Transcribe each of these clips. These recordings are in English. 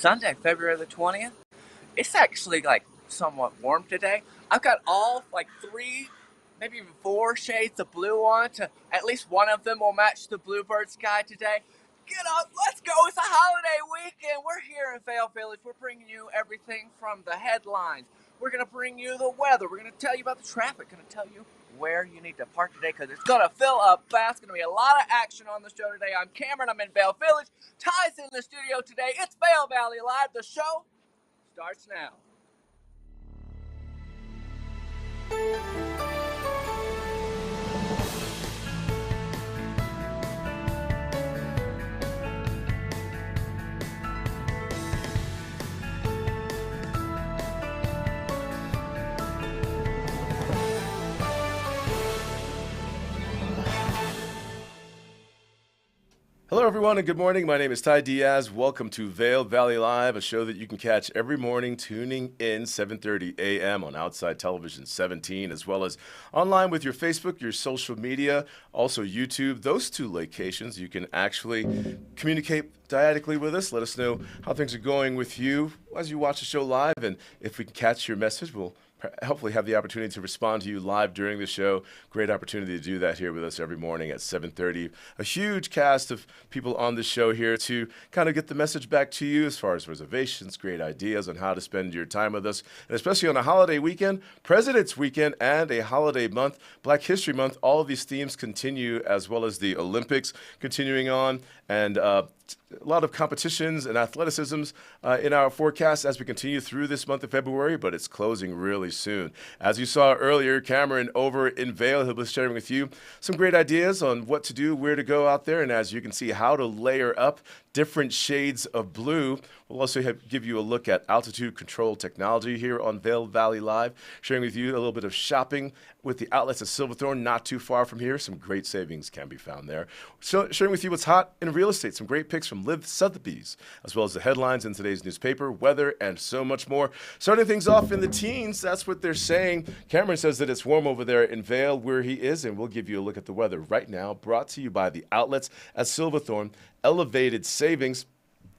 Sunday, February the 20th. It's actually like somewhat warm today. I've got all like 3, maybe even 4 shades of blue on. At least one of them will match the bluebird sky today. Get up, let's go. It's a holiday weekend. We're here in Vail Village. We're bringing you everything from the headlines. We're going to bring you the weather. We're going to tell you about the traffic. Going to tell you where you need to park today because it's going to fill up fast. It's going to be a lot of action on the show today. I'm Cameron. I'm in Vail Village. Ty's in the studio today. It's Vail Valley Live. The show starts now. Hello, everyone, and good morning. My name is Ty Diaz. Welcome to Vail Valley Live, a show that you can catch every morning tuning in 7:30 a.m. on Outside Television 17, as well as online with your Facebook, your social media, also YouTube. Those 2 locations, you can actually communicate diatically with us. Let us know how things are going with you as you watch the show live, and if we can catch your message, we'll hopefully have the opportunity to respond to you live during the show. Great opportunity to do that here with us every morning at 7:30. A huge cast of people on the show here to kind of get the message back to you as far as reservations, great ideas on how to spend your time with us, and especially on a holiday weekend, President's Weekend, and a holiday month, Black History Month. All of these themes continue, as well as the Olympics continuing on, and a lot of competitions and athleticisms in our forecast as we continue through this month of February, but it's closing really soon. As you saw earlier, Cameron over in Vail, he'll be sharing with you some great ideas on what to do, where to go out there, and as you can see, how to layer up different shades of blue. We'll also give you a look at altitude control technology here on Vail Valley Live, sharing with you a little bit of shopping with the outlets at Silverthorne, not too far from here. Some great savings can be found there. So sharing with you what's hot in real estate, some great picks from LIV Sotheby's, as well as the headlines in today's newspaper, weather, and so much more. Starting things off in the teens, that's what they're saying. Cameron says that it's warm over there in Vail where he is, and we'll give you a look at the weather right now, brought to you by the outlets at Silverthorne. Elevated savings.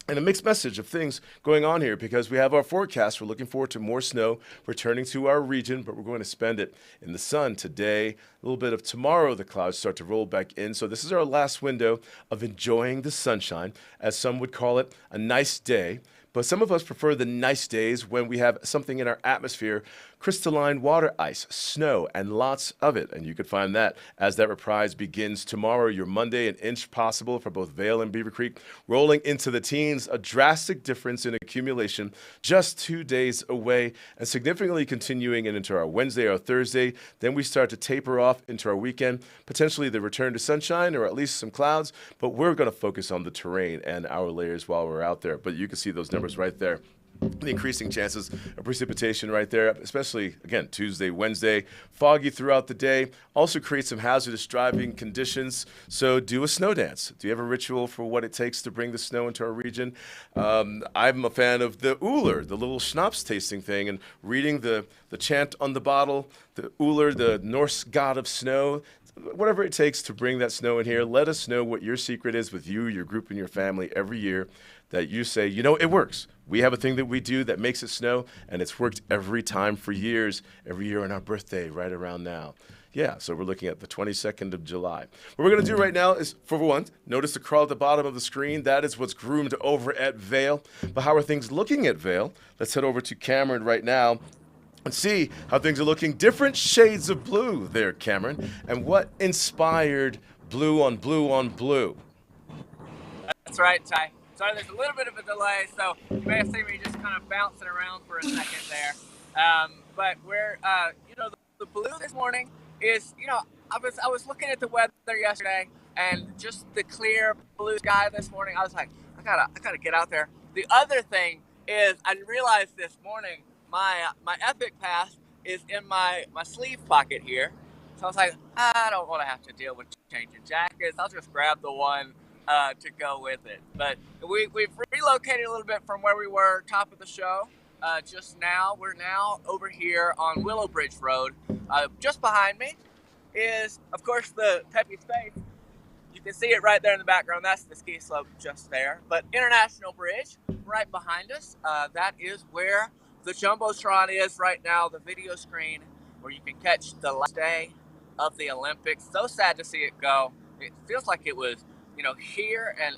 And a mixed message of things going on here because we have our forecast. We're looking forward to more snow returning to our region, but we're going to spend it in the sun today. A little bit of tomorrow, the clouds start to roll back in. So this is our last window of enjoying the sunshine, as some would call it, a nice day. But some of us prefer the nice days when we have something in our atmosphere, crystalline water ice, snow, and lots of it. And you can find that as that reprise begins tomorrow, your Monday, an inch possible for both Vail and Beaver Creek. Rolling into the teens, a drastic difference in accumulation just 2 days away and significantly continuing into our Wednesday or Thursday. Then we start to taper off into our weekend, potentially the return to sunshine or at least some clouds. But we're going to focus on the terrain and our layers while we're out there. But you can see those numbers right there. The increasing chances of precipitation right there, especially, again, Tuesday, Wednesday. Foggy throughout the day. Also creates some hazardous driving conditions. So do a snow dance. Do you have a ritual for what it takes to bring the snow into our region? I'm a fan of the Uller, the little schnapps tasting thing, and reading the chant on the bottle, the Uller, the Norse god of snow. Whatever it takes to bring that snow in here, let us know what your secret is with you, your group, and your family every year that you say, you know, it works. We have a thing that we do that makes it snow, and it's worked every time for years, every year on our birthday right around now. Yeah, so we're looking at the 22nd of July. What we're going to do right now is, for one, notice the crawl at the bottom of the screen. That is what's groomed over at Vail. But how are things looking at Vail? Let's head over to Cameron right now and see how things are looking. Different shades of blue there, Cameron. And what inspired blue on blue on blue? That's right, Ty. Sorry, there's a little bit of a delay, so you may have seen me just kind of bouncing around for a second there. But we're, the blue this morning is, I was looking at the weather yesterday, and just the clear blue sky this morning. I was like, I gotta get out there. The other thing is, I realized this morning my Epic Pass is in my sleeve pocket here. So I was like, I don't want to have to deal with changing jackets. I'll just grab the one to go with it. But we've relocated a little bit from where we were top of the show just now. We're now over here on Willow Bridge Road. Just behind me is, of course, the Peppy Space. You can see it right there in the background. That's the ski slope just there. But International Bridge right behind us, that is where the Jumbotron is right now, the video screen where you can catch the last day of the Olympics. So sad to see it go. It feels like it was, here and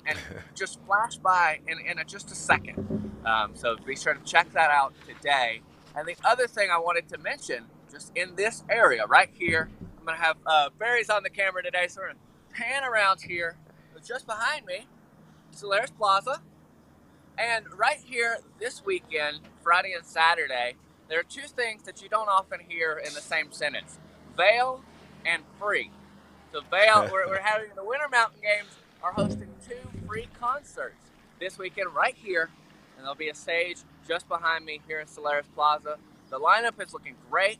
just flashed by in just a second. So be sure to check that out today. And the other thing I wanted to mention, just in this area right here, I'm going to have Barry's on the camera today, so we're going to pan around here. Just behind me, Solaris Plaza. And right here this weekend, Friday and Saturday, there are two things that you don't often hear in the same sentence: Vail and free. So Vail, we're having the Winter Mountain Games are hosting 2 free concerts this weekend right here. And there'll be a stage just behind me here in Solaris Plaza. The lineup is looking great.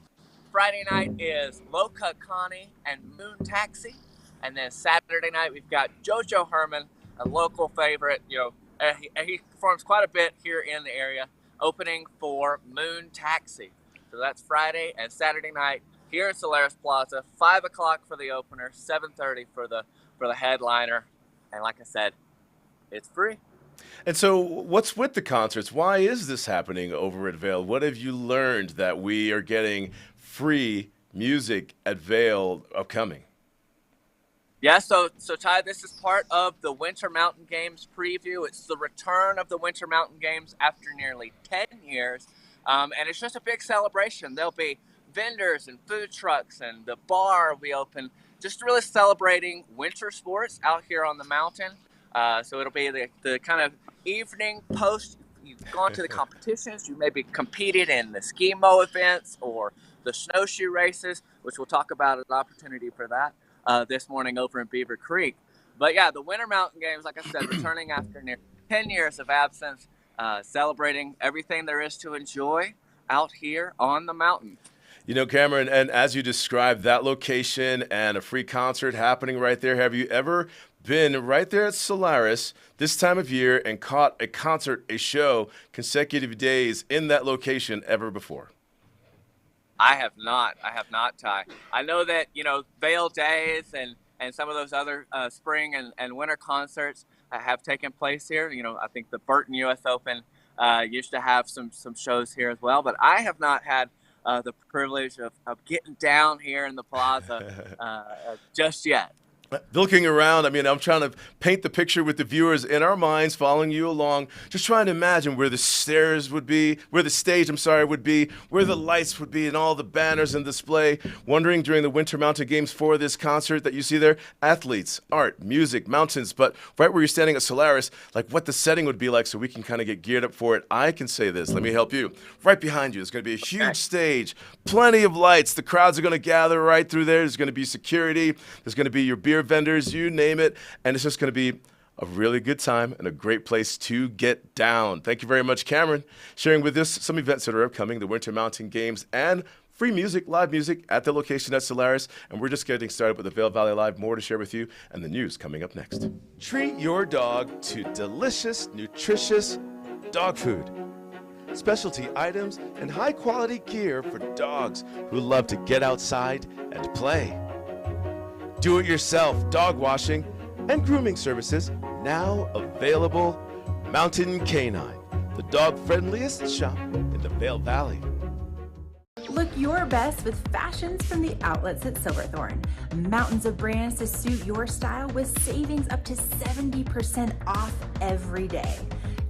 Friday night is Low Cut Connie and Moon Taxi. And then Saturday night, we've got JoJo Herman, a local favorite. He performs quite a bit here in the area, opening for Moon Taxi. So that's Friday and Saturday night here in Solaris Plaza. 5 o'clock for the opener, 7:30 for the headliner. And like I said, it's free. And so what's with the concerts? Why is this happening over at Vail? What have you learned that we are getting free music at Vail upcoming? Yeah, so Ty, this is part of the Winter Mountain Games preview. It's the return of the Winter Mountain Games after nearly 10 years. And it's just a big celebration. There'll be vendors and food trucks, and the bar will be open, just really celebrating winter sports out here on the mountain. So it'll be the kind of evening post. You've gone to the competitions. You maybe competed in the ski-mo events or the snowshoe races, which we'll talk about an opportunity for that this morning over in Beaver Creek. But yeah, the Winter Mountain Games, like I said, returning after near 10 years of absence, celebrating everything there is to enjoy out here on the mountain. Cameron, and as you described that location and a free concert happening right there, have you ever been right there at Solaris this time of year and caught a concert, a show, consecutive days in that location ever before? I have not, Ty. I know that, Vail Days and some of those other spring and winter concerts have taken place here. I think the Burton U.S. Open used to have some shows here as well, but I have not had the privilege of getting down here in the plaza just yet. Looking around, I'm trying to paint the picture with the viewers in our minds, following you along, just trying to imagine where the stairs would be, where the stage, would be, where the lights would be, and all the banners and display. Wondering during the Winter Mountain Games for this concert that you see there, athletes, art, music, mountains, but right where you're standing at Solaris, like what the setting would be like so we can kind of get geared up for it. I can say this, let me help you. Right behind you, there's going to be a huge stage, plenty of lights. The crowds are going to gather right through there. There's going to be security. There's going to be your beer vendors, you name it, and it's just going to be a really good time and a great place to get down. Thank you very much, Cameron, sharing with us some events that are upcoming, the Winter Mountain Games, and free music, live music at the location at Solaris. And we're just getting started with the Vail Valley Live. More to share with you and the news coming up next. Treat your dog to delicious, nutritious dog food. Specialty items and high-quality gear for dogs who love to get outside and play. Do-it-yourself dog washing and grooming services now available. Mountain Canine, the dog-friendliest shop in the Vail Valley. Look your best with fashions from the outlets at Silverthorne. Mountains of brands to suit your style with savings up to 70% off every day.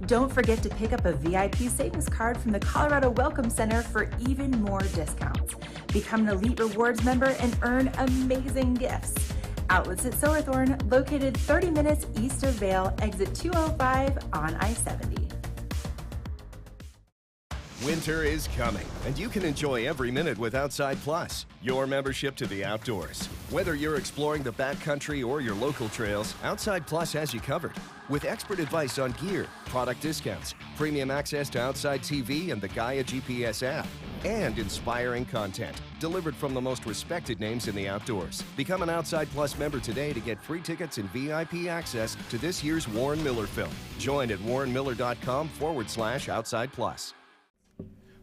Don't forget to pick up a VIP savings card from the Colorado Welcome Center for even more discounts. Become an Elite Rewards member and earn amazing gifts. Outlets at Silverthorne, located 30 minutes east of Vail, exit 205 on I-70. Winter is coming, and you can enjoy every minute with Outside Plus, your membership to the outdoors. Whether you're exploring the backcountry or your local trails, Outside Plus has you covered. With expert advice on gear, product discounts, premium access to Outside TV and the Gaia GPS app, and inspiring content delivered from the most respected names in the outdoors. Become an Outside Plus member today to get free tickets and VIP access to this year's Warren Miller film. Join at warrenmiller.com/Outside Plus.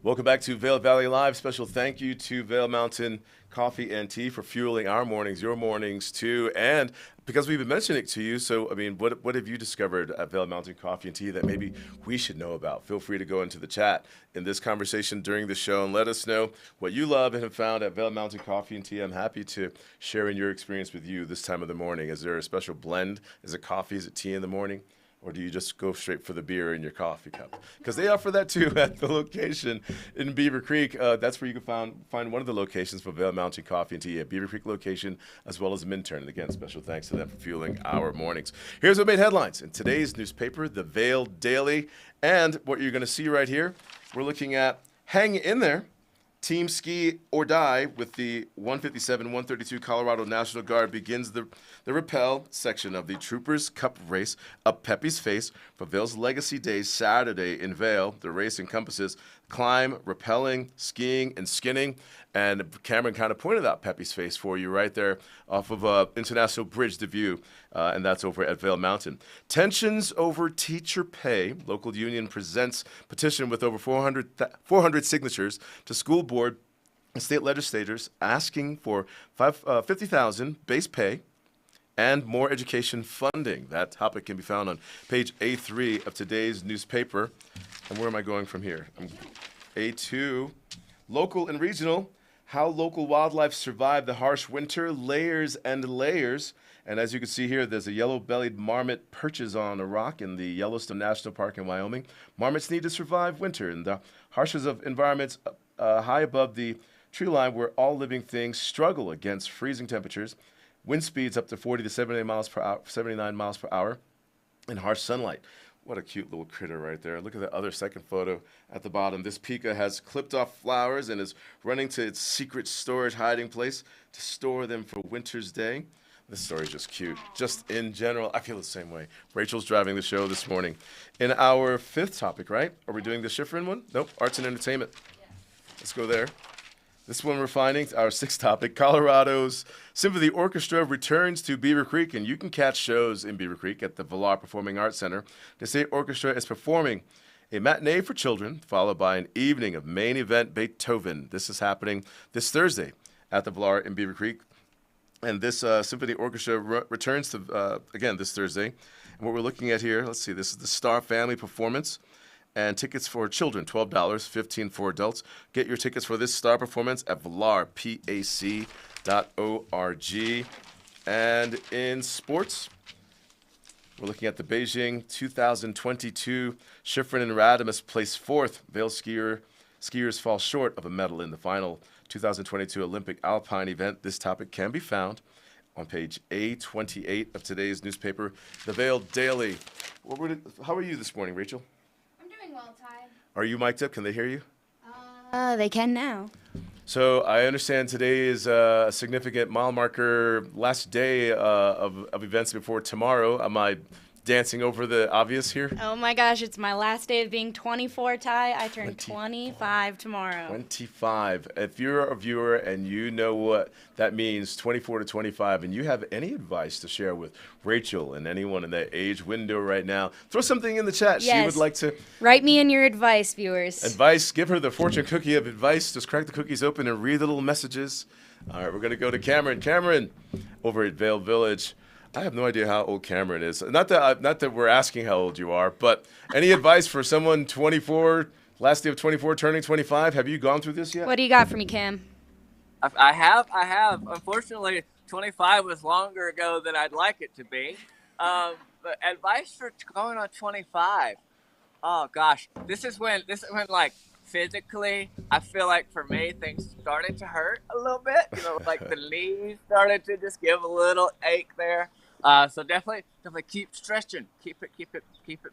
Welcome back to Vail Valley Live. Special thank you to Vail Mountain Coffee and Tea for fueling our mornings, your mornings too. And because we've been mentioning it to you, so I mean, what have you discovered at Vail Mountain Coffee and Tea that maybe we should know about? Feel free to go into the chat in this conversation during the show and let us know what you love and have found at Vail Mountain Coffee and Tea. I'm happy to share in your experience with you this time of the morning. Is there a special blend? Is it coffee? Is it tea in the morning? Or do you just go straight for the beer in your coffee cup? Because they offer that too at the location in Beaver Creek. That's where you can find one of the locations for Vail Mountain Coffee and Tea at Beaver Creek location, as well as Minturn. And again, special thanks to them for fueling our mornings. Here's what made headlines in today's newspaper, the Vail Daily. And what you're going to see right here, we're looking at Hang In There. Team Ski or Die with the 157-132 Colorado National Guard begins the rappel section of the Troopers Cup race up Pepe's Face for Vail's Legacy Days Saturday in Vail. The race encompasses climb, rappelling, skiing, and skinning. And Cameron kind of pointed out Pepe's Face for you right there off of International Bridge, the view, and that's over at Vail Mountain. Tensions over teacher pay. Local union presents petition with over 400 signatures to school board and state legislators asking for $50,000 base pay and more education funding. That topic can be found on page A3 of today's newspaper. And where am I going from here? A2, local and regional. How local wildlife survive the harsh winter, layers and layers. And as you can see here, there's a yellow-bellied marmot perches on a rock in the Yellowstone National Park in Wyoming. Marmots need to survive winter in the harshest of environments high above the tree line where all living things struggle against freezing temperatures, wind speeds up to 40 to 79 miles per hour, and harsh sunlight. What a cute little critter right there. Look at the other second photo at the bottom. This pika has clipped off flowers and is running to its secret storage hiding place to store them for winter's day. This story is just cute. Just in general, I feel the same way. Rachel's driving the show this morning. In our fifth topic, right? Are we doing the Schifrin one? Nope, arts and entertainment. Let's go there. This one we're finding, our sixth topic, Colorado's Symphony Orchestra returns to Beaver Creek, and you can catch shows in Beaver Creek at the Vail Performing Arts Center. The state orchestra is performing a matinee for children, followed by an evening of main event Beethoven. This is happening this Thursday at the Vail in Beaver Creek. And this symphony orchestra returns to, again, this Thursday. And what we're looking at here, let's see, this is the Star Family Performance. And tickets for children, $12, $15 for adults. Get your tickets for this star performance at valarpac.org. And in sports, we're looking at the Beijing 2022. Schifrin and Radamus place fourth. Vail skiers fall short of a medal in the final 2022 Olympic Alpine event. This topic can be found on page A28 of today's newspaper, the Vail Daily. How are you this morning, Rachel? Well, Ty. Are you mic'd up? Can they hear you? They can now. So I understand today is a significant mile marker, last day of events before tomorrow. Am I dancing over the obvious here? Oh my gosh, it's my last day of being 24, Ty. I turn 25 tomorrow. 25. If you're a viewer and you know what that means, 24 to 25, and you have any advice to share with Rachel and anyone in that age window right now, throw something in the chat. Yes. She would like to write me in your advice, viewers. Advice. Give her the fortune cookie of advice. Just crack the cookies open and read the little messages. All right, we're going to go to Cameron. Cameron, over at Vail Village. I have no idea how old Cameron is. Not that we're asking how old you are, but any advice for someone 24, last day of 24, turning 25? Have you gone through this yet? What do you got for me, Cam? I have. Unfortunately, 25 was longer ago than I'd like it to be. But advice for going on 25. Oh gosh, this is when like physically, I feel like for me things started to hurt a little bit. You know, like the knees started to just give a little ache there. So definitely keep stretching, keep it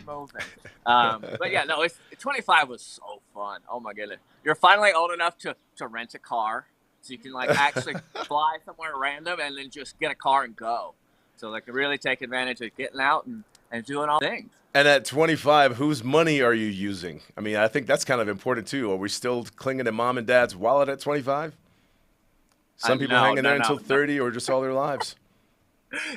moving. But yeah, no, 25 was so fun. Oh my goodness, you're finally old enough to rent a car, so you can like actually fly somewhere random and then just get a car and go. So like really take advantage of getting out and doing all things. And at 25, whose money are you using? I mean, I think that's kind of important too. Are we still clinging to mom and dad's wallet at 25? Some people hanging there until 30 or just all their lives.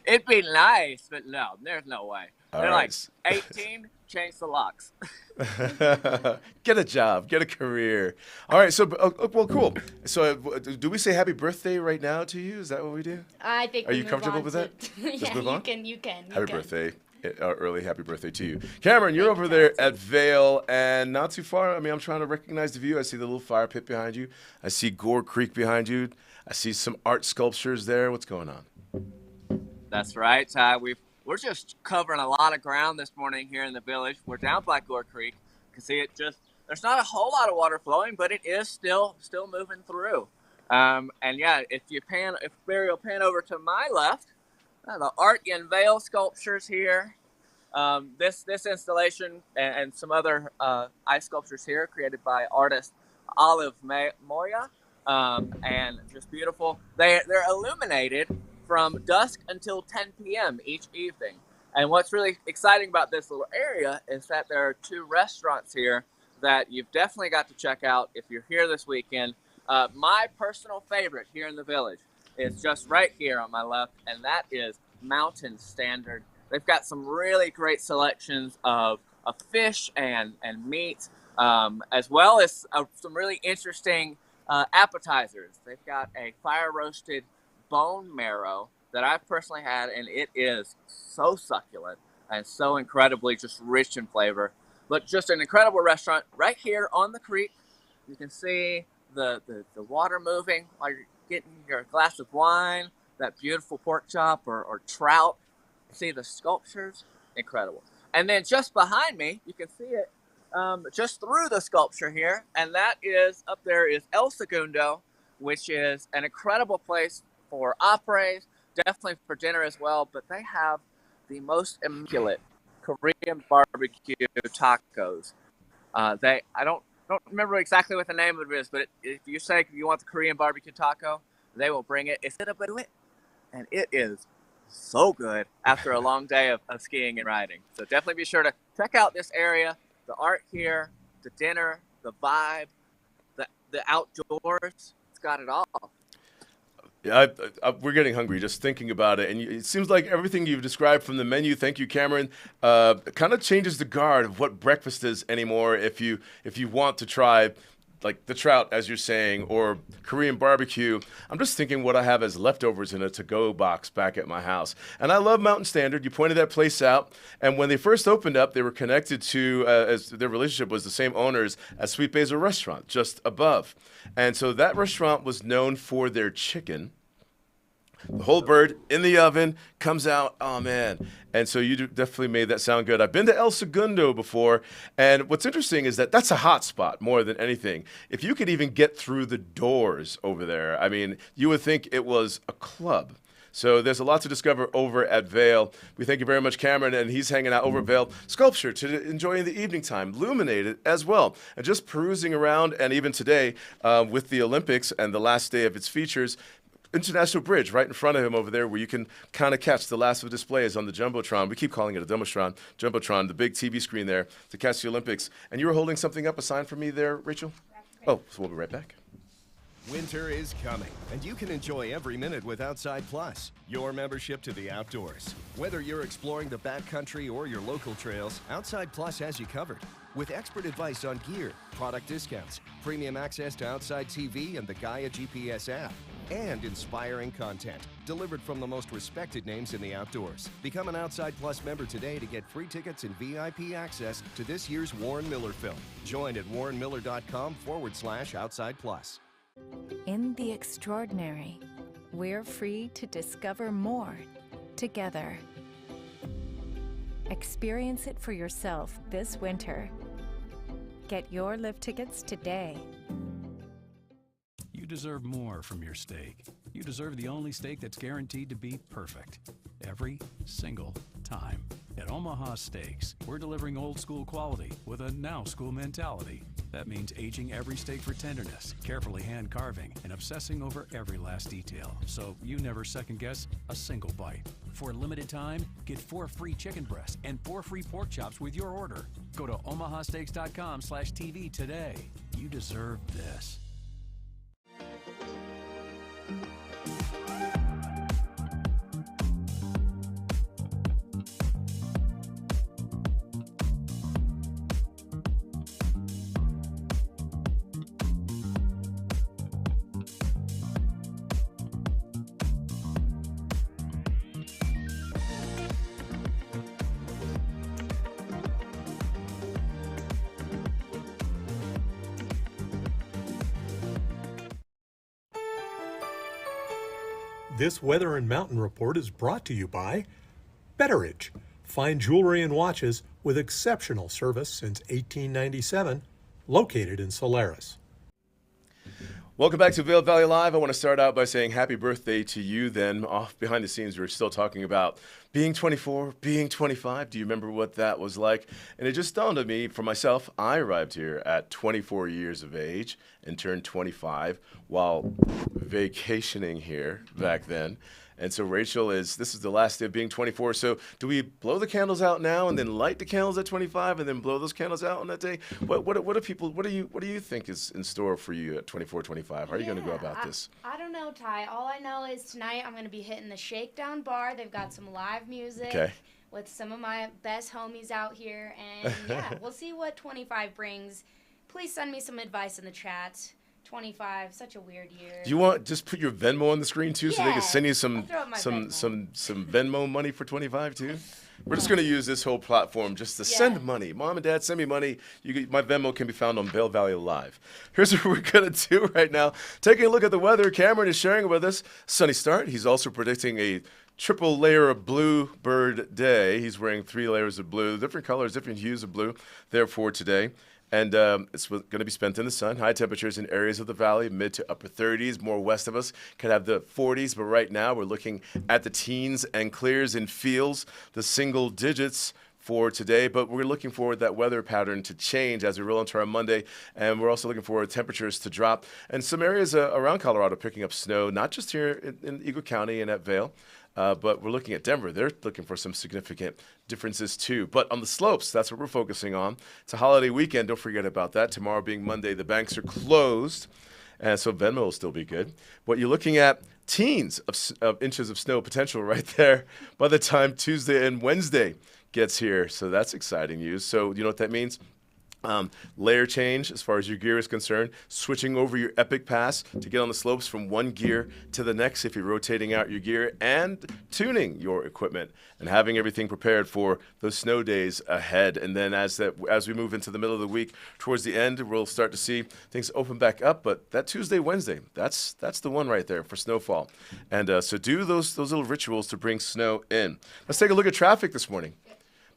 It'd be nice, but no, there's no way. All They're right. like 18, change the locks. Get a job, get a career. All right, so well, cool. So, do we say happy birthday right now to you? Is that what we do? I think. Are you comfortable with that? Yeah, move on? You can. Happy birthday. Early happy birthday to you. Cameron, you're over there at Vail and not too far. I mean, I'm trying to recognize the view. I see the little fire pit behind you. I see Gore Creek behind you. I see some art sculptures there. What's going on? That's right, Ty. We're just covering a lot of ground this morning here in the village. We're down by Gore Creek. You can see it there's not a whole lot of water flowing, but it is still moving through. And yeah, if Barry will pan over to my left, the Art in Vail sculptures here. This installation and some other ice sculptures here created by artist Olive Moya, and just beautiful. They're illuminated from dusk until 10 p.m. each evening. And what's really exciting about this little area is that there are 2 restaurants here that you've definitely got to check out if you're here this weekend. My personal favorite here in the village is just right here on my left, and that is Mountain Standard. They've got some really great selections of fish and meat, as well as some really interesting appetizers. They've got a fire-roasted bone marrow that I've personally had, and it is so succulent and so incredibly just rich in flavor. But just an incredible restaurant right here on the creek. You can see the water moving while you're getting your glass of wine, that beautiful pork chop or trout. See the sculptures, incredible. And then just behind me, you can see it just through the sculpture here, and that is up there is El Segundo, which is an incredible place for apres, definitely for dinner as well. But they have the most immaculate Korean barbecue tacos. I don't remember exactly what the name of it is, but if you say you want the Korean barbecue taco, they will bring it. It's and it is so good after a long day of skiing and riding. So definitely be sure to check out this area, the art here, the dinner, the vibe, the outdoors. It's got it all. Yeah, we're getting hungry just thinking about it. And it seems like everything you've described from the menu, thank you, Cameron, kind of changes the guard of what breakfast is anymore if you want to try like the trout, as you're saying, or Korean barbecue. I'm just thinking what I have as leftovers in a to-go box back at my house. And I love Mountain Standard. You pointed that place out. And when they first opened up, they were connected to, as their relationship was the same owners as Sweet Basil Restaurant, just above. And so that restaurant was known for their chicken. The whole bird in the oven comes out. Oh, man. And so you definitely made that sound good. I've been to El Segundo before. And what's interesting is that that's a hot spot more than anything. If you could even get through the doors over there, I mean, you would think it was a club. So there's a lot to discover over at Vail. We thank you very much, Cameron, and he's hanging out over at Vail Sculpture to enjoy in the evening time, illuminated as well. And just perusing around, and even today with the Olympics and the last day of its features, International Bridge right in front of him over there where you can kind of catch the last of the displays on the Jumbotron. We keep calling it a Jumbotron, the big TV screen there to catch the Olympics. And you were holding something up, a sign for me there, Rachel? Oh, so we'll be right back. Winter is coming, and you can enjoy every minute with Outside Plus, your membership to the outdoors. Whether you're exploring the backcountry or your local trails, Outside Plus has you covered. With expert advice on gear, product discounts, premium access to Outside TV and the Gaia GPS app, and inspiring content delivered from the most respected names in the outdoors. Become an Outside Plus member today to get free tickets and VIP access to this year's Warren Miller film. Join at warrenmiller.com/Outside Plus. In the extraordinary, we're free to discover more together. Experience it for yourself this winter. Get your LIV tickets today. You deserve more from your steak. You deserve the only steak that's guaranteed to be perfect every single time. At Omaha Steaks, we're delivering old school quality with a now school mentality. That means aging every steak for tenderness, carefully hand carving, and obsessing over every last detail, so you never second guess a single bite. For a limited time, get 4 free chicken breasts and 4 free pork chops with your order. Go to omahasteaks.com/TV today. You deserve this. This weather and mountain report is brought to you by Betteridge. Fine jewelry and watches with exceptional service since 1897, located in Solaris. Welcome back to Vail Valley Live. I want to start out by saying happy birthday to you then. Off behind the scenes, we were still talking about being 24, being 25. Do you remember what that was like? And it just dawned on me, for myself, I arrived here at 24 years of age and turned 25 while vacationing here back then. And so Rachel this is the last day of being 24. So do we blow the candles out now and then light the candles at 25 and then blow those candles out on that day? What do you think is in store for you at 24, 25? How are you going to go about this? I don't know, Ty. All I know is tonight I'm going to be hitting the Shakedown Bar. They've got some live music with some of my best homies out here. And yeah, we'll see what 25 brings. Please send me some advice in the chat. 25, such a weird year. Do you want just put your Venmo on the screen too, so they can send you some Venmo. Venmo money for 25 too? We're just going to use this whole platform just to send money. Mom and Dad, send me money. My Venmo can be found on Vail Valley Live. Here's what we're going to do right now. Taking a look at the weather, Cameron is sharing with us. Sunny start. He's also predicting a triple layer of blue bird day. He's wearing 3 layers of blue, different colors, different hues of blue there for today. And it's going to be spent in the sun. High temperatures in areas of the valley, mid to upper 30s. More west of us could have the 40s. But right now we're looking at the teens and clears and feels, the single digits for today. But we're looking forward that weather pattern to change as we roll into our Monday. And we're also looking forward temperatures to drop. And some areas around Colorado picking up snow, not just here in Eagle County and at Vail. But we're looking at Denver. They're looking for some significant differences too. But on the slopes, that's what we're focusing on. It's a holiday weekend. Don't forget about that. Tomorrow being Monday, the banks are closed. And so Venmo will still be good. But you're looking at teens of inches of snow potential right there by the time Tuesday and Wednesday gets here. So that's exciting news. So you know what that means? Layer change as far as your gear is concerned, switching over your Epic Pass to get on the slopes from one gear to the next if you're rotating out your gear, and tuning your equipment and having everything prepared for those snow days ahead. And then as we move into the middle of the week, towards the end, we'll start to see things open back up. But that Tuesday, Wednesday, that's the one right there for snowfall. And so do those little rituals to bring snow in. Let's take a look at traffic this morning,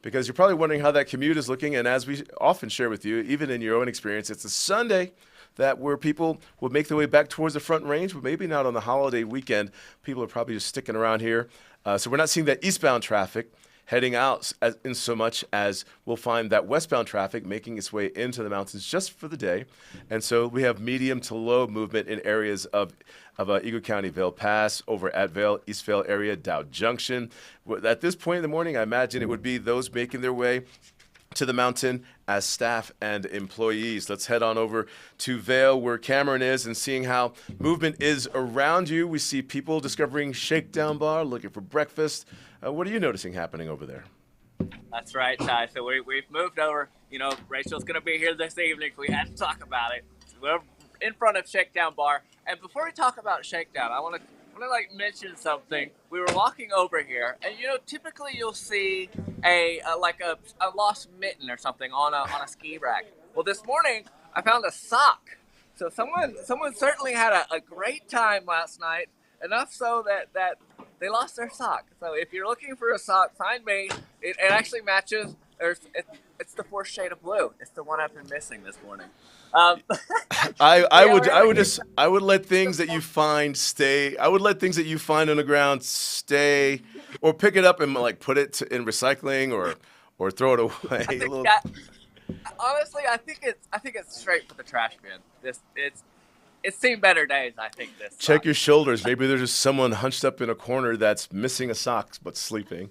because you're probably wondering how that commute is looking. And as we often share with you, even in your own experience, it's a Sunday where people will make their way back towards the Front Range, but maybe not on the holiday weekend. People are probably just sticking around here. So we're not seeing that eastbound traffic heading out in so much as we'll find that westbound traffic making its way into the mountains just for the day. And so we have medium to low movement in areas of Eagle County, Vail Pass, over at Vail, East Vail area, Dow Junction. At this point in the morning, I imagine it would be those making their way to the mountain as staff and employees. Let's head on over to Vail, where Cameron is, and seeing how movement is around you. We see people discovering Shakedown Bar, looking for breakfast. What are you noticing happening over there? That's right, Ty. So we've moved over. You know, Rachel's going to be here this evening, so we had to talk about it. So we're in front of Shakedown Bar. And before we talk about Shakedown, I want to mention something. We were walking over here, and typically you'll see a lost mitten or something on a ski rack. Well, this morning I found a sock. So someone certainly had a great time last night, enough so that they lost their sock. So if you're looking for a sock, find me. It actually matches. It's the 4th shade of blue. It's the one I've been missing this morning. I would let things that you find stay. I would let things that you find on the ground stay, or pick it up and put it in recycling or throw it away. Honestly, I think it's straight for the trash bin. It's seen better days, I think. Check your shoulders. Maybe there's just someone hunched up in a corner that's missing a sock but sleeping.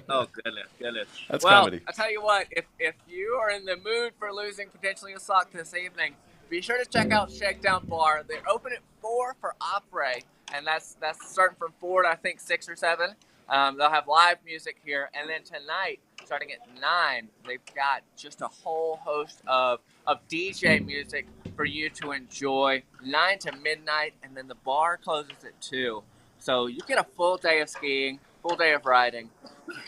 Oh, goodness. That's comedy. I'll tell you what, if you are in the mood for losing potentially a sock this evening, be sure to check out Shakedown Bar. They're open at 4 for Opry, and that's starting from 4 to, I think, 6 or 7. They'll have live music here. And then tonight, starting at 9, they've got just a whole host of DJ music for you to enjoy, 9 to midnight, and then the bar closes at 2. So you get a full day of skiing, full day of riding.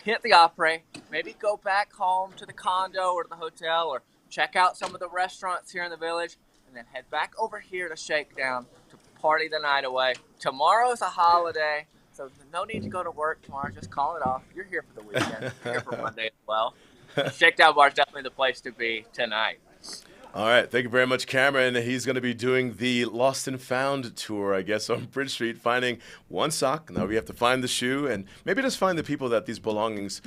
Hit the Opry, maybe go back home to the condo or the hotel, or check out some of the restaurants here in the village, and then head back over here to Shakedown to party the night away. Tomorrow's a holiday, so no need to go to work tomorrow. Just call it off. You're here for the weekend. You're here for Monday as well. Shakedown Bar is definitely the place to be tonight. All right. Thank you very much, Cameron. He's going to be doing the Lost and Found tour, I guess, on Bridge Street, finding one sock. Now we have to find the shoe and maybe just find the people that these belongings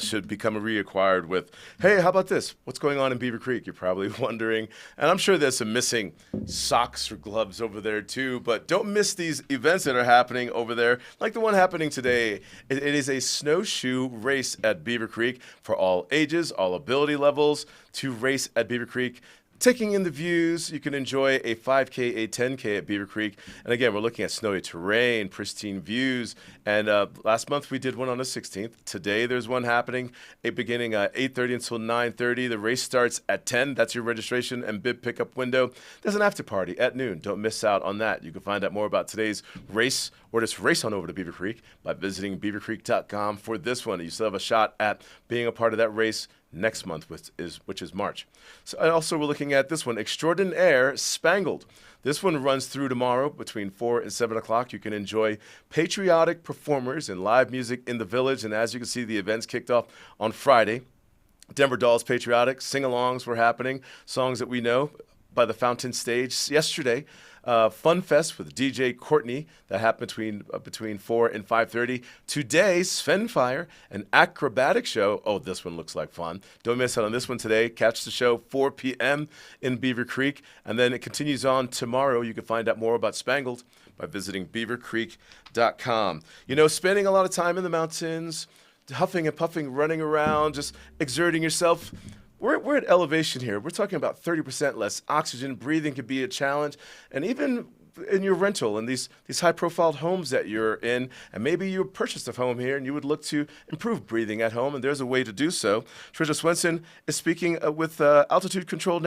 should become reacquired with. Hey, how about this? What's going on in Beaver Creek? You're probably wondering. And I'm sure there's some missing socks or gloves over there, too. But don't miss these events that are happening over there, like the one happening today. It is a snowshoe race at Beaver Creek for all ages, all ability levels to race at Beaver Creek. Taking in the views, you can enjoy a 5K, a 10K at Beaver Creek. And again, we're looking at snowy terrain, pristine views. And last month we did one on the 16th. Today there's one happening beginning at 8:30 until 9:30. The race starts at 10. That's your registration and bib pickup window. There's an after party at noon. Don't miss out on that. You can find out more about today's race or just race on over to Beaver Creek by visiting beavercreek.com for this one. You still have a shot at being a part of that race next month, which is March. So also we're looking at this one, Extraordinaire Spangled. This one runs through tomorrow between 4 and 7 o'clock. You can enjoy patriotic performers and live music in the village. And as you can see, the events kicked off on Friday. Denver Dolls Patriotic sing-alongs were happening, songs that we know by the Fountain Stage. Yesterday, Fun Fest with DJ Courtney that happened between 4 and 5:30. Today, Svenfire, an acrobatic show. Oh, this one looks like fun. Don't miss out on this one today. Catch the show 4 p.m. in Beaver Creek. And then it continues on tomorrow. You can find out more about Spangled by visiting beavercreek.com. You know, spending a lot of time in the mountains, huffing and puffing, running around, just exerting yourself. We're at elevation here. We're talking about 30% less oxygen. Breathing can be a challenge. And even in your rental and these high-profile homes that you're in, and maybe you purchased a home here and you would look to improve breathing at home, and there's a way to do so. Trisha Swenson is speaking with altitude-controlled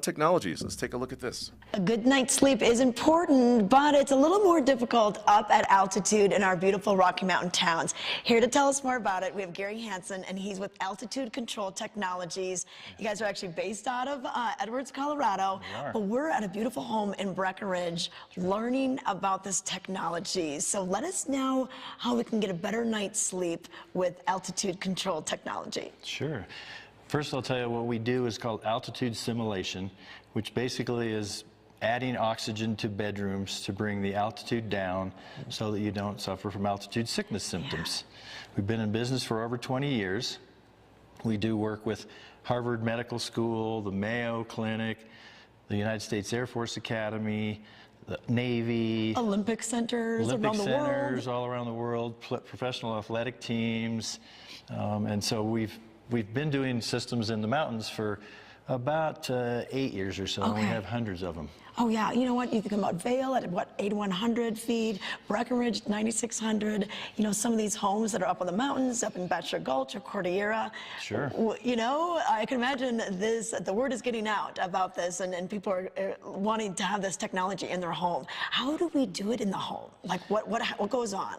technologies. Let's take a look at this. A good night's sleep is important, but it's a little more difficult up at altitude in our beautiful Rocky Mountain towns. Here to tell us more about it, we have Gary Hansen, and he's with Altitude Control Technologies. You guys are actually based out of Edwards, Colorado, but we're at a beautiful home in Breckenridge learning about this technology. So let us know how we can get a better night's sleep with altitude control technology. Sure. First, I'll tell you what we do is called altitude simulation, which basically is adding oxygen to bedrooms to bring the altitude down so that you don't suffer from altitude sickness symptoms. We've been in business for over 20 years. We do work with Harvard Medical School, the Mayo Clinic, the United States Air Force Academy, the Navy, Olympic centers around the world, all around the world, professional athletic teams, and so we've been doing systems in the mountains for about 8 years or so, and we have hundreds of them. Oh yeah, you know what? You think about Vail at what, 8,100 feet, Breckenridge 9,600. You know, some of these homes that are up on the mountains, up in Bachelor Gulch or Cordillera. Sure. You know, I can imagine the word is getting out about this, and people are wanting to have this technology in their home. How do we do it in the home? Like what goes on?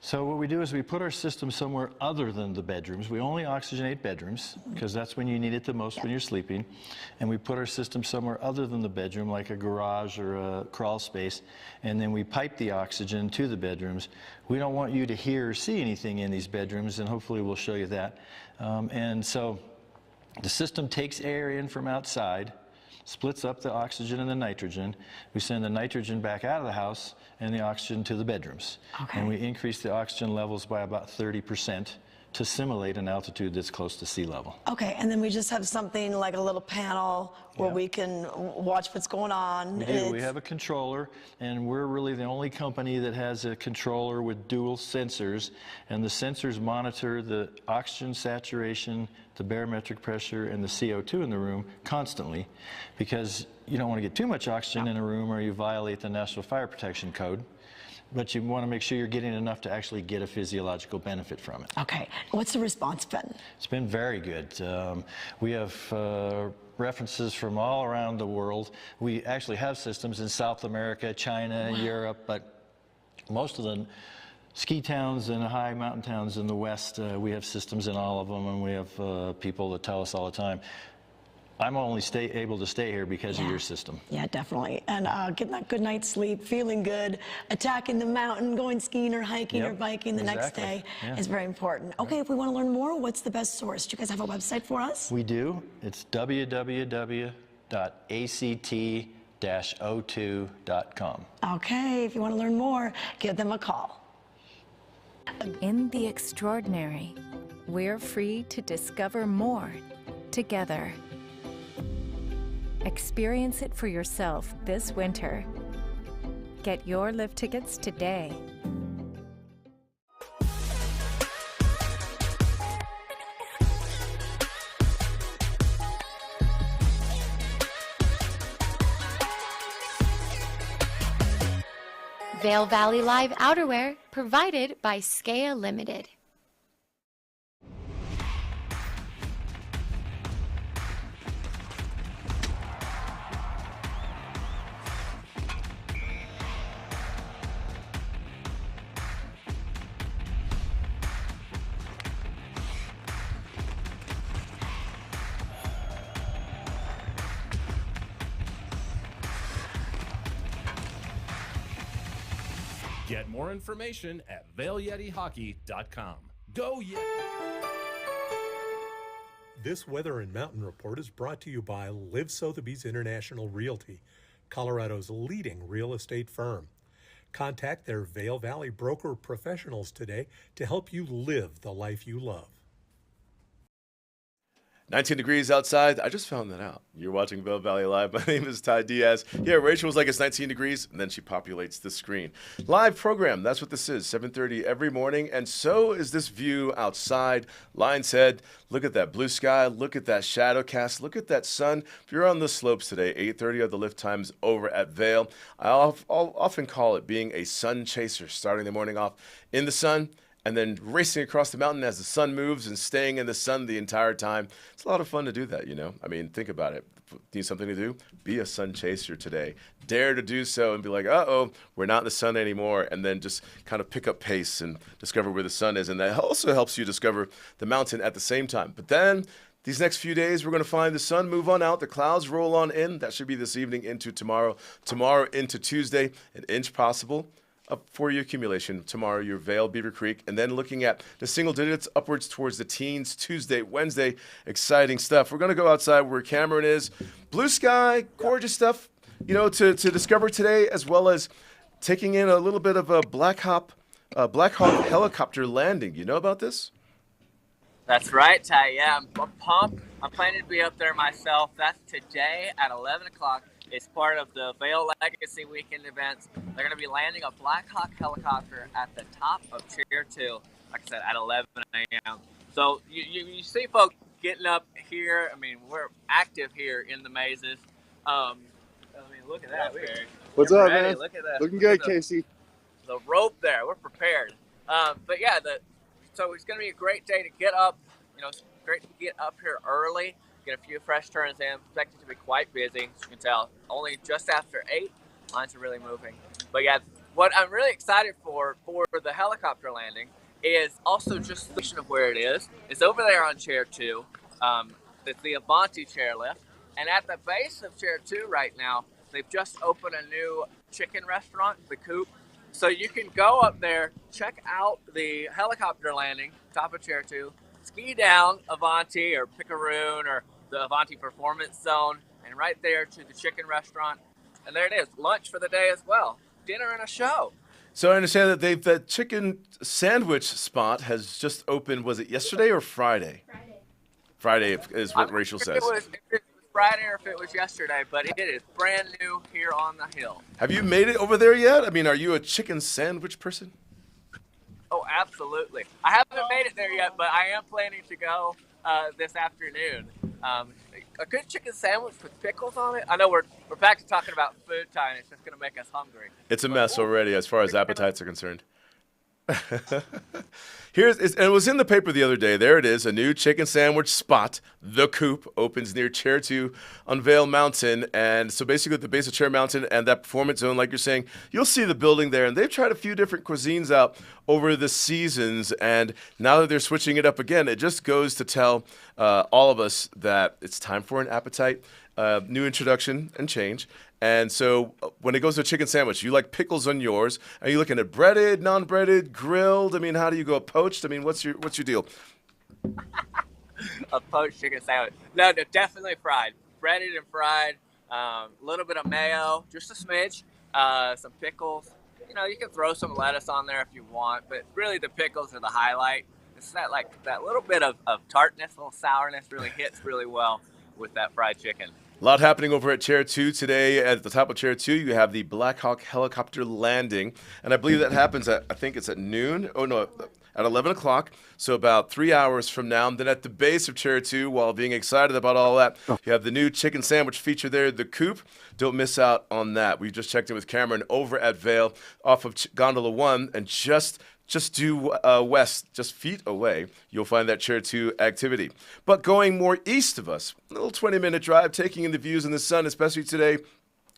So what we do is we put our system somewhere other than the bedrooms. We only oxygenate bedrooms because that's when you need it the most, when you're sleeping. And we put our system somewhere other than the bedroom, like a garage or a crawl space. And then we pipe the oxygen to the bedrooms. We don't want you to hear or see anything in these bedrooms, and hopefully we'll show you that. And so the system takes air in from outside, splits up the oxygen and the nitrogen. We send the nitrogen back out of the house and the oxygen to the bedrooms. And we increase the oxygen levels by about 30% to simulate an altitude that's close to sea level. Okay, and then we just have something like a little panel where we can watch what's going on. We do. We have a controller, and we're really the only company that has a controller with dual sensors, and the sensors monitor the oxygen saturation, the barometric pressure, and the CO2 in the room constantly, because you don't want to get too much oxygen in a room or you violate the National Fire Protection Code. But you want to make sure you're getting enough to actually get a physiological benefit from it. Okay. What's the response been? It's been very good. We have references from all around the world. We actually have systems in South America, China, Europe, but most of the ski towns and high mountain towns in the West, we have systems in all of them, and we have people that tell us all the time, I'm only able to stay here because of your system. Yeah, definitely. And getting that good night's sleep, feeling good, attacking the mountain, going skiing or hiking or biking the next day is very important. Okay, if we want to learn more, what's the best source? Do you guys have a website for us? We do. It's www.act-o2.com. Okay, if you want to learn more, give them a call. In the extraordinary, we're free to discover more together. Experience it for yourself this winter. Get your live tickets today. Vail Valley Live outerwear provided by Skea Limited. Get more information at VailYetiHockey.com. Go Yeti! This Weather and Mountain Report is brought to you by LIV Sotheby's International Realty, Colorado's leading real estate firm. Contact their Vail Valley broker professionals today to help you live the life you love. 19 degrees outside. I just found that out. You're watching Vail Valley Live. My name is Ty Diaz. Yeah, Rachel was like, it's 19 degrees, and then she populates the screen. Live program, that's what this is, 7:30 every morning, and so is this view outside. Lion's Head, look at that blue sky, look at that shadow cast, look at that sun. If you're on the slopes today, 8:30 are the lift times over at Vail. I'll often call it being a sun chaser, starting the morning off in the sun, and then racing across the mountain as the sun moves and staying in the sun the entire time. It's a lot of fun to do that, you know? I mean, think about it. Need something to do? Be a sun chaser today. Dare to do so and be like, uh-oh, we're not in the sun anymore, and then just kind of pick up pace and discover where the sun is. And that also helps you discover the mountain at the same time. But then these next few days, we're going to find the sun move on out, the clouds roll on in. That should be this evening into tomorrow. Tomorrow into Tuesday, an inch possible for your accumulation. Tomorrow, your Vail, Beaver Creek, and then looking at the single digits upwards towards the teens. Tuesday, Wednesday, exciting stuff. We're going to go outside where Cameron is. Blue sky, gorgeous stuff, you know, to discover today, as well as taking in a little bit of a Black Hawk helicopter landing. You know about this? That's right, Ty. Yeah, I'm pumped. I'm planning to be up there myself. That's today at 11 o'clock. It's part of the Vail Legacy Weekend events. They're going to be landing a Black Hawk helicopter at the top of Chair 2, like I said, at 11 a.m. So you see folks getting up here. I mean, we're active here in the mazes. I mean, look at that. What's up, ready. man? Look at that. Looking good, Casey. The rope there. We're prepared. But yeah, so it's going to be a great day to get up. You know, it's great to get up here early. Get a few fresh turns in. Expected to be quite busy, as you can tell. Only just after 8, lines are really moving. But yeah, what I'm really excited for the helicopter landing is also just the location of where it is. It's over there on Chair 2. It's the Avanti chairlift. And at the base of Chair 2 right now, they've just opened a new chicken restaurant, The Coop. So you can go up there, check out the helicopter landing, top of Chair 2, ski down Avanti or Picaroon or the Avanti Performance Zone, and right there to the chicken restaurant. And there it is, lunch for the day as well. Dinner and a show. So I understand that the chicken sandwich spot has just opened, was it yesterday or Friday? Friday is what Rachel says. If it was Friday or if it was yesterday, but it is brand new here on the hill. Have you made it over there yet? I mean, are you a chicken sandwich person? Oh, absolutely. I haven't made it there yet, but I am planning to go this afternoon. A good chicken sandwich with pickles on it. I know we're back to talking about food time. It's just going to make us hungry. It's a mess already as far as appetites are concerned. It was in the paper the other day. There it is, a new chicken sandwich spot. The Coop opens near Chair 2 on Vail Mountain. And so basically at the base of Chair Mountain and that performance zone, like you're saying, you'll see the building there. And they've tried a few different cuisines out over the seasons. And now that they're switching it up again, it just goes to tell all of us that it's time for an appetite, new introduction and change. And so when it goes to a chicken sandwich, you like pickles on yours. Are you looking at breaded, non-breaded, grilled? I mean, how do you go poached? I mean, what's your deal? A poached chicken sandwich. No, definitely fried. Breaded and fried. A little bit of mayo, just a smidge. Some pickles. You know, you can throw some lettuce on there if you want, but really the pickles are the highlight. It's that little bit of tartness, a little sourness really hits really well with that fried chicken. A lot happening over at Chair 2 today. At the top of Chair 2, you have the Black Hawk helicopter landing. And I believe that happens at, I think it's at noon. Oh, no, at 11 o'clock. So about 3 hours from now. And then at the base of Chair 2, while being excited about all that, you have the new chicken sandwich feature there, the Coop. Don't miss out on that. We just checked in with Cameron over at Vail off of Gondola 1. And just due west, just feet away, you'll find that Chair 2 activity. But going more east of us, a little 20-minute drive, taking in the views in the sun, especially today,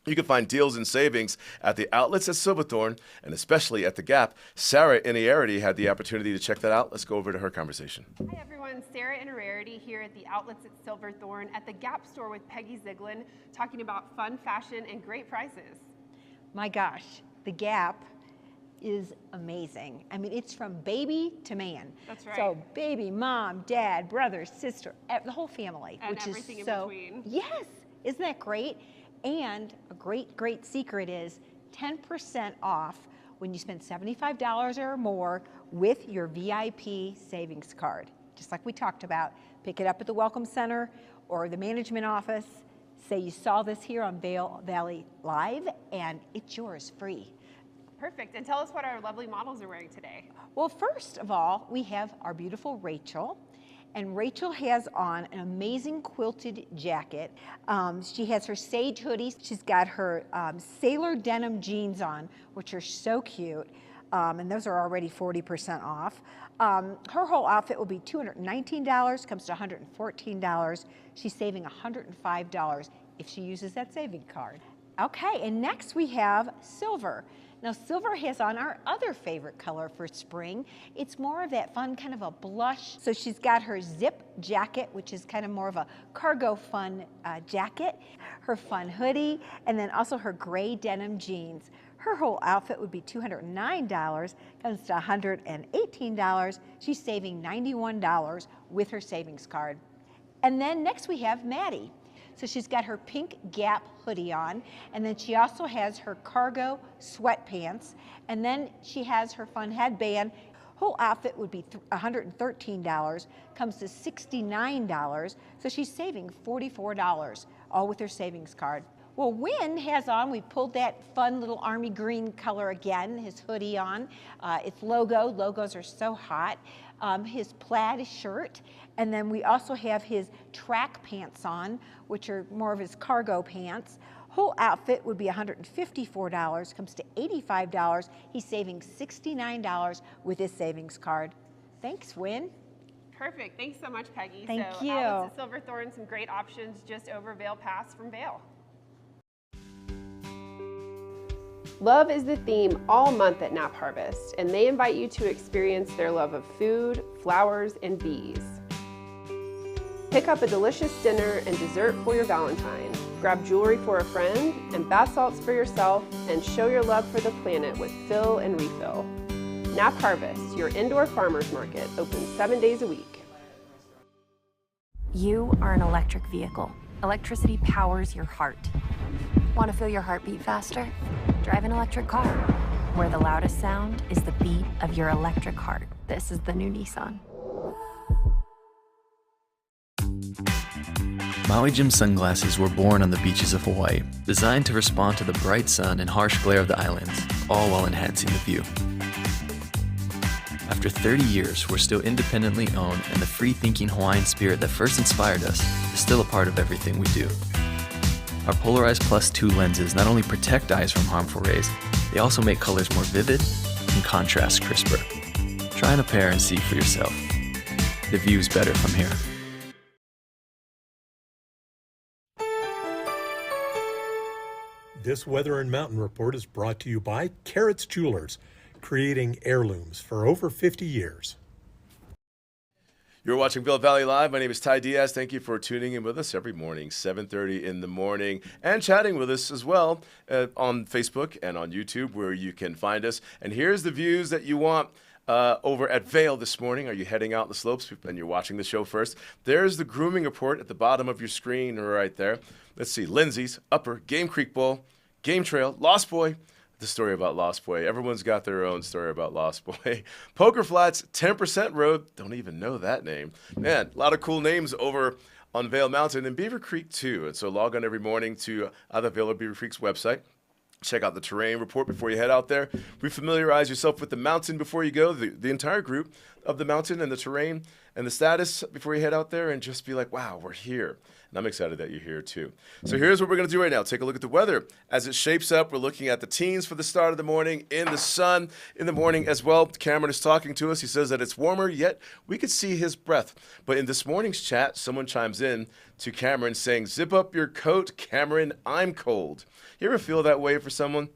you can find deals and savings at the outlets at Silverthorne and especially at the Gap. Sarah Iniarity had the opportunity to check that out. Let's go over to her conversation. Hi everyone, Sarah Iniarity here at the outlets at Silverthorne at the Gap store with Peggy Ziglin, talking about fun fashion and great prices. My gosh, the Gap is amazing. I mean, it's from baby to man. That's right. So baby, mom, dad, brother, sister, the whole family. And which everything is in between. Yes, isn't that great? And a great secret is 10% off when you spend $75 or more with your VIP savings card. Just like we talked about, pick it up at the Welcome Center or the management office. Say you saw this here on Vail Valley Live, and it's yours free. Perfect. And tell us what our lovely models are wearing today. Well, first of all, we have our beautiful Rachel. And Rachel has on an amazing quilted jacket. She has her sage hoodie. She's got her sailor denim jeans on, which are so cute. And those are already 40% off. Her whole outfit will be $219, comes to $114. She's saving $105 if she uses that saving card. Okay, and next we have silver. Now, silver has on our other favorite color for spring. It's more of that fun kind of a blush. So she's got her zip jacket, which is kind of more of a cargo fun jacket, her fun hoodie, and then also her gray denim jeans. Her whole outfit would be $209, comes to $118. She's saving $91 with her savings card. And then next we have Maddie. So she's got her pink Gap hoodie on, and then she also has her cargo sweatpants, and then she has her fun headband. Whole outfit would be $113, comes to $69, so she's saving $44, all with her savings card. Well, Wynn has on, we pulled that fun little army green color again, his hoodie on. It's logos are so hot. His plaid shirt, and then we also have his track pants on, which are more of his cargo pants. Whole outfit would be $154, comes to $85. He's saving $69 with his savings card. Thanks, Wynn. Perfect. Thanks so much, Peggy. Thank you. Outlets at Silverthorne, some great options just over Vail Pass from Vail. Love is the theme all month at Nap Harvest, and they invite you to experience their love of food, flowers, and bees. Pick up a delicious dinner and dessert for your Valentine. Grab jewelry for a friend and bath salts for yourself, and show your love for the planet with Fill and Refill. Nap Harvest, your indoor farmers market, open 7 days a week. You are an electric vehicle. Electricity powers your heart. Want to feel your heartbeat faster? Drive an electric car, where the loudest sound is the beat of your electric heart. This is the new Nissan. Maui Jim sunglasses were born on the beaches of Hawaii, designed to respond to the bright sun and harsh glare of the islands, all while enhancing the view. After 30 years, we're still independently owned, and the free-thinking Hawaiian spirit that first inspired us is still a part of everything we do. Our Polarized Plus 2 lenses not only protect eyes from harmful rays, they also make colors more vivid and contrast crisper. Try in a pair and see for yourself. The view's better from here. This Weather and Mountain Report is brought to you by Carrots Jewelers, creating heirlooms for over 50 years. You're watching Vail Valley Live. My name is Ty Diaz. Thank you for tuning in with us every morning, 7:30 in the morning, and chatting with us as well on Facebook and on YouTube, where you can find us. And here's the views that you want over at Vail this morning. Are you heading out the slopes and you're watching the show first? There's the grooming report at the bottom of your screen right there. Let's see. Lindsay's, Upper, Game Creek Bowl, Game Trail, Lost Boy. The story about Lost Boy. Everyone's got their own story about Lost Boy. Poker Flats, 10% Road. Don't even know that name. Man, a lot of cool names over on Vail Mountain and Beaver Creek too. And so log on every morning to either Vail or Beaver Creek's website. Check out the terrain report before you head out there. Refamiliarize yourself with the mountain before you go, the entire group of the mountain and the terrain and the status before you head out there, and just be like, wow, we're here. And I'm excited that you're here too. So here's what we're going to do right now. Take a look at the weather. As it shapes up, we're looking at the teens for the start of the morning, in the sun in the morning as well. Cameron is talking to us. He says that it's warmer, yet we could see his breath. But in this morning's chat, someone chimes in to Cameron saying, zip up your coat, Cameron, I'm cold. You ever feel that way for someone?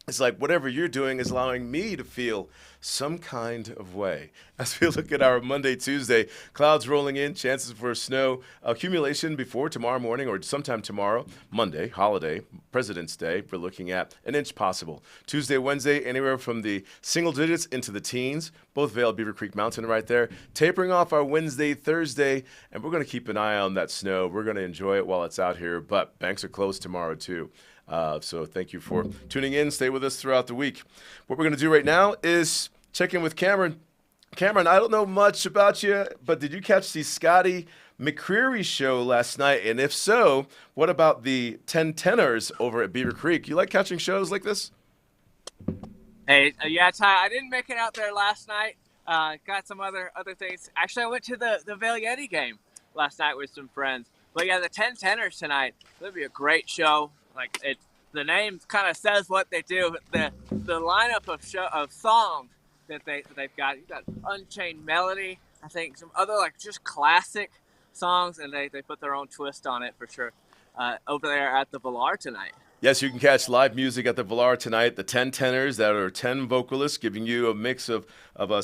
It's like whatever you're doing is allowing me to feel some kind of way. As we look at our Monday, Tuesday, clouds rolling in, chances for snow accumulation before tomorrow morning or sometime tomorrow. Monday, holiday, President's Day, we're looking at an inch possible. Tuesday, Wednesday, anywhere from the single digits into the teens. Both Vail, Beaver Creek Mountain right there. Tapering off our Wednesday, Thursday, and we're going to keep an eye on that snow. We're going to enjoy it while it's out here, but banks are closed tomorrow too. So thank you for tuning in. Stay with us throughout the week. What we're going to do right now is check in with Cameron. Cameron, I don't know much about you, but did you catch the Scotty McCreery show last night? And if so, what about the 10 tenors over at Beaver Creek? You like catching shows like this? Hey, yeah, Ty, I didn't make it out there last night. Got some other things. Actually, I went to the Vail Yeti game last night with some friends. But yeah, the 10 tenors tonight, it'll be a great show. Like the name kind of says what they do. The lineup of songs that they've got. You've got Unchained Melody, I think some other like just classic songs, and they put their own twist on it for sure. Over there at the Villar tonight. Yes, you can catch live music at the Villar tonight. The 10 tenors, that are 10 vocalists, giving you a mix of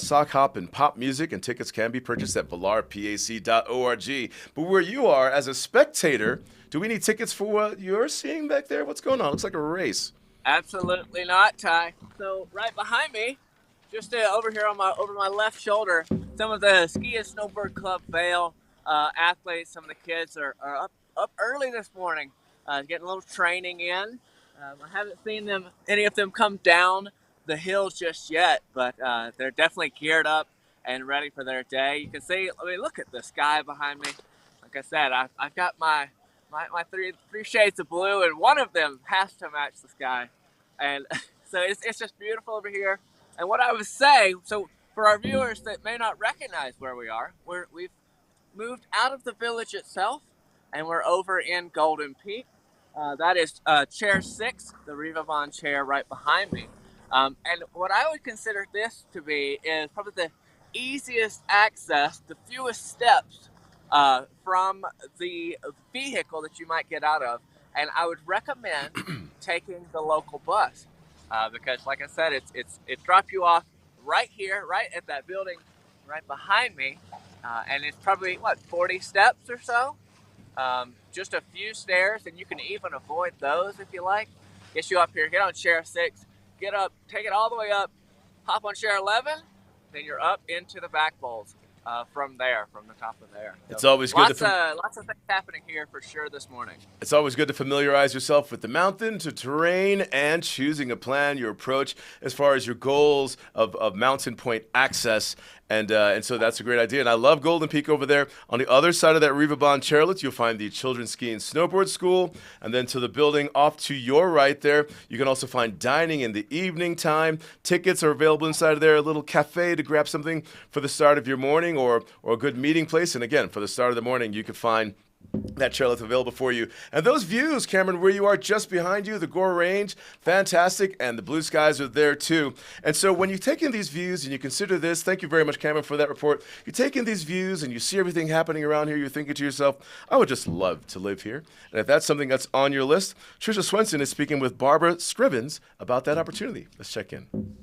sock hop and pop music, and tickets can be purchased at villarpac.org. But where you are as a spectator, do we need tickets for what you're seeing back there? What's going on? Looks like a race. Absolutely not, Ty. So right behind me, just over here over my left shoulder, some of the Ski and Snowboard Club Vail athletes, some of the kids are up early this morning. Getting a little training in. I haven't seen any of them come down the hills just yet, but they're definitely geared up and ready for their day. You can see, look at the sky behind me. Like I said, I've got my three shades of blue, and one of them has to match the sky. And so it's just beautiful over here. And what I would say, so for our viewers that may not recognize where we are, we've moved out of the village itself, and we're over in Golden Peak. That is chair 6, the Riva Von chair right behind me. And what I would consider this to be is probably the easiest access, the fewest steps from the vehicle that you might get out of. And I would recommend taking the local bus because, like I said, it drops you off right here, right at that building right behind me. And it's probably, 40 steps or so? Just a few stairs, and you can even avoid those if you like. Get you up here, get on chair 6, get up, take it all the way up, hop on chair 11, then you're up into the back bowls from the top of there. So it's always good. Lots of things happening here for sure this morning. It's always good to familiarize yourself with the mountain, to terrain, and choosing a plan, your approach as far as your goals of mountain point access. And so that's a great idea. And I love Golden Peak over there. On the other side of that Riva Bond chairlift, you'll find the Children's Ski and Snowboard School. And then to the building off to your right there, you can also find dining in the evening time. Tickets are available inside of there, a little cafe to grab something for the start of your morning or a good meeting place. And again, for the start of the morning, you can find that chairlift available for you. And those views, Cameron, where you are just behind you, the Gore Range, fantastic, and the blue skies are there too. And so when you take in these views and you consider this, thank you very much, Cameron, for that report. You take in these views and you see everything happening around here, you're thinking to yourself, I would just love to live here. And if that's something that's on your list, Tricia Swenson is speaking with Barbara Scrivens about that opportunity. Let's check in.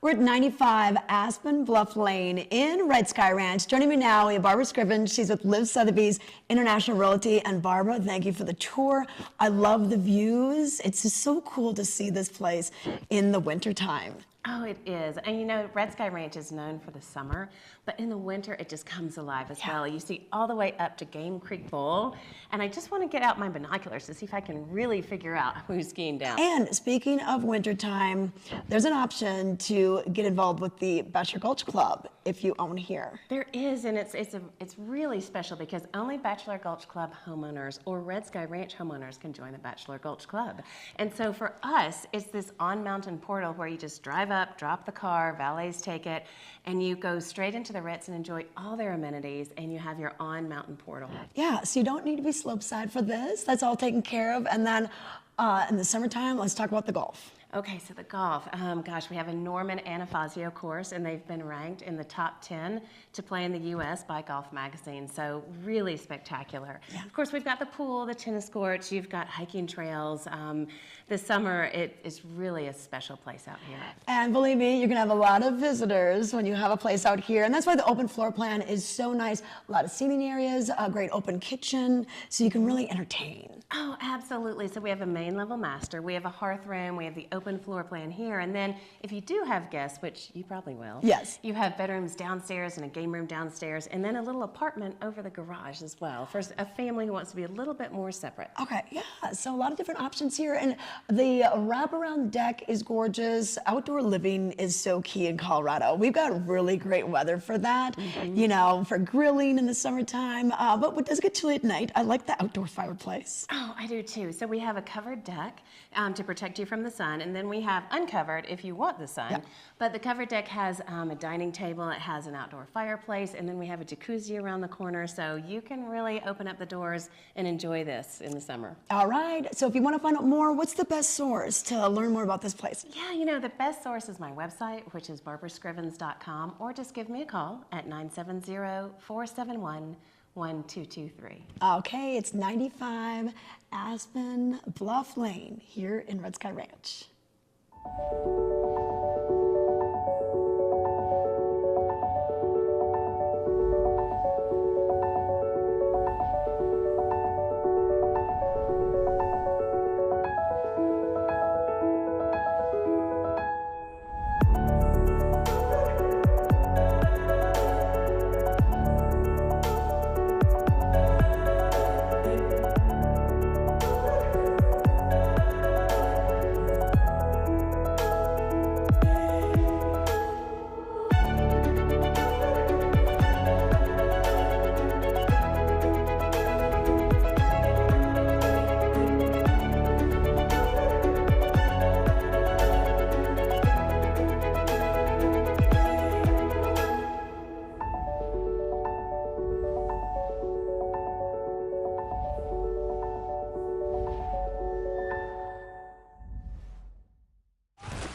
We're at 95 Aspen Bluff Lane in Red Sky Ranch. Joining me now, we have Barbara Scrivens. She's with LIV Sotheby's International Realty. And Barbara, thank you for the tour. I love the views. It's just so cool to see this place in the wintertime. Oh, it is. And you know, Red Sky Ranch is known for the summer, but in the winter, it just comes alive as well. You see all the way up to Game Creek Bowl, and I just want to get out my binoculars to see if I can really figure out who's skiing down. And speaking of wintertime, there's an option to get involved with the Bachelor Gulch Club if you own here. There is, and it's really special because only Bachelor Gulch Club homeowners or Red Sky Ranch homeowners can join the Bachelor Gulch Club. And so for us, it's this on-mountain portal where you just drive up, drop the car, valets take it, and you go straight into the Ritz and enjoy all their amenities, and you have your on-mountain portal. Yeah, so you don't need to be slopeside for this. That's all taken care of. And then in the summertime, let's talk about the golf. Okay, so the golf, gosh, we have a Norman Anafazio course, and they've been ranked in the top 10 to play in the U.S. by Golf Magazine, so really spectacular. Yeah. Of course, we've got the pool, the tennis courts, you've got hiking trails. This summer, it is really a special place out here. And believe me, you're gonna have a lot of visitors when you have a place out here, and that's why the open floor plan is so nice. A lot of seating areas, a great open kitchen, so you can really entertain. Oh, absolutely. So we have a main level master, we have a hearth room, we have the open floor plan here, and then if you do have guests, which you probably will, yes, you have bedrooms downstairs and a game room downstairs, and then a little apartment over the garage as well for a family who wants to be a little bit more separate. Okay, yeah, so a lot of different options here, and the wraparound deck is gorgeous. Outdoor living is so key in Colorado. We've got really great weather for that, you know, for grilling in the summertime, but it does get chilly at night. I like the outdoor fireplace. Oh, I do too. So we have a covered deck to protect you from the sun, and then we have uncovered if you want the sun. Yeah. But the covered deck has a dining table, it has an outdoor fireplace, and then we have a jacuzzi around the corner, so you can really open up the doors and enjoy this in the summer. All right, so if you want to find out more, what's the best source to learn more about this place? Yeah, you know, the best source is my website, which is barbarascrivens.com, or just give me a call at 970-471-1223. Okay, it's 95 Aspen Bluff Lane here in Red Sky Ranch.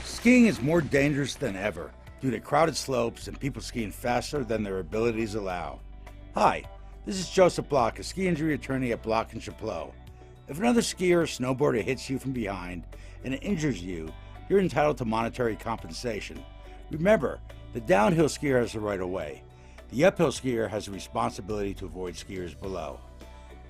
Skiing is more dangerous than ever due to crowded slopes and people skiing faster than their abilities allow. Hi, this is Joseph Block, a ski injury attorney at Block & Chapleau. If another skier or snowboarder hits you from behind and it injures you, you're entitled to monetary compensation. Remember, the downhill skier has the right of way. The uphill skier has a responsibility to avoid skiers below.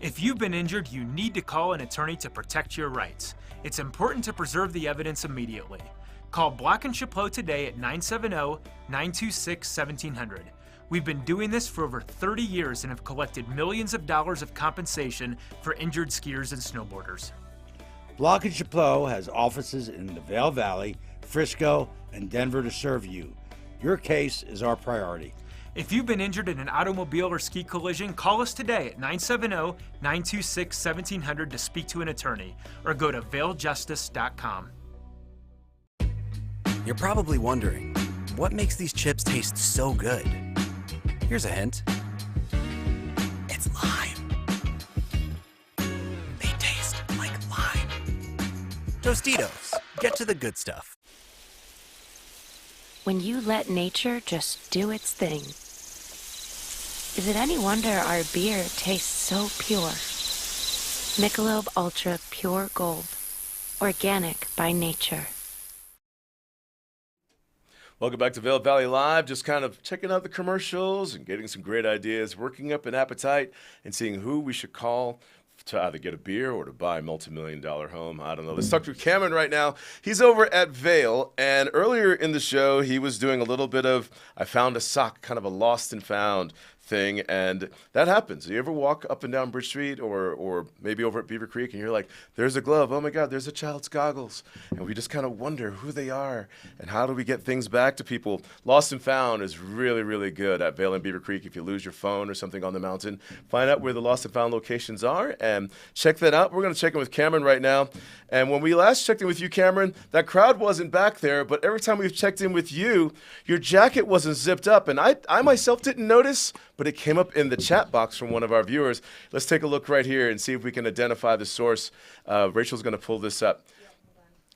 If you've been injured, you need to call an attorney to protect your rights. It's important to preserve the evidence immediately. Call Block & Chapleau today at 970-926-1700. We've been doing this for over 30 years and have collected millions of dollars of compensation for injured skiers and snowboarders. Block & Chapleau has offices in the Vail Valley, Frisco, and Denver to serve you. Your case is our priority. If you've been injured in an automobile or ski collision, call us today at 970-926-1700 to speak to an attorney, or go to vailjustice.com. You're probably wondering, what makes these chips taste so good? Here's a hint. Tostitos. Get to the good stuff. When you let nature just do its thing. Is it any wonder our beer tastes so pure? Michelob Ultra Pure Gold. Organic by nature. Welcome back to Vail Valley Live. Just kind of checking out the commercials and getting some great ideas, working up an appetite, and seeing who we should call to either get a beer or to buy a multi-million-dollar home. I don't know. Let's talk to Cameron right now. He's over at Vail, and earlier in the show, he was doing a little bit of, I found a sock, kind of a lost and found thing, and that happens. You ever walk up and down Bridge Street or maybe over at Beaver Creek and you're like, there's a glove, oh my God, there's a child's goggles, and we just kind of wonder who they are and how do we get things back to people. Lost and Found is really, really good at Vail and Beaver Creek. If you lose your phone or something on the mountain, find out where the Lost and Found locations are and check that out. We're going to check in with Cameron right now, and when we last checked in with you, Cameron, that crowd wasn't back there, but every time we've checked in with you, your jacket wasn't zipped up, and I myself didn't notice, but it came up in the chat box from one of our viewers. Let's take a look right here and see if we can identify the source. Rachel's going to pull this up.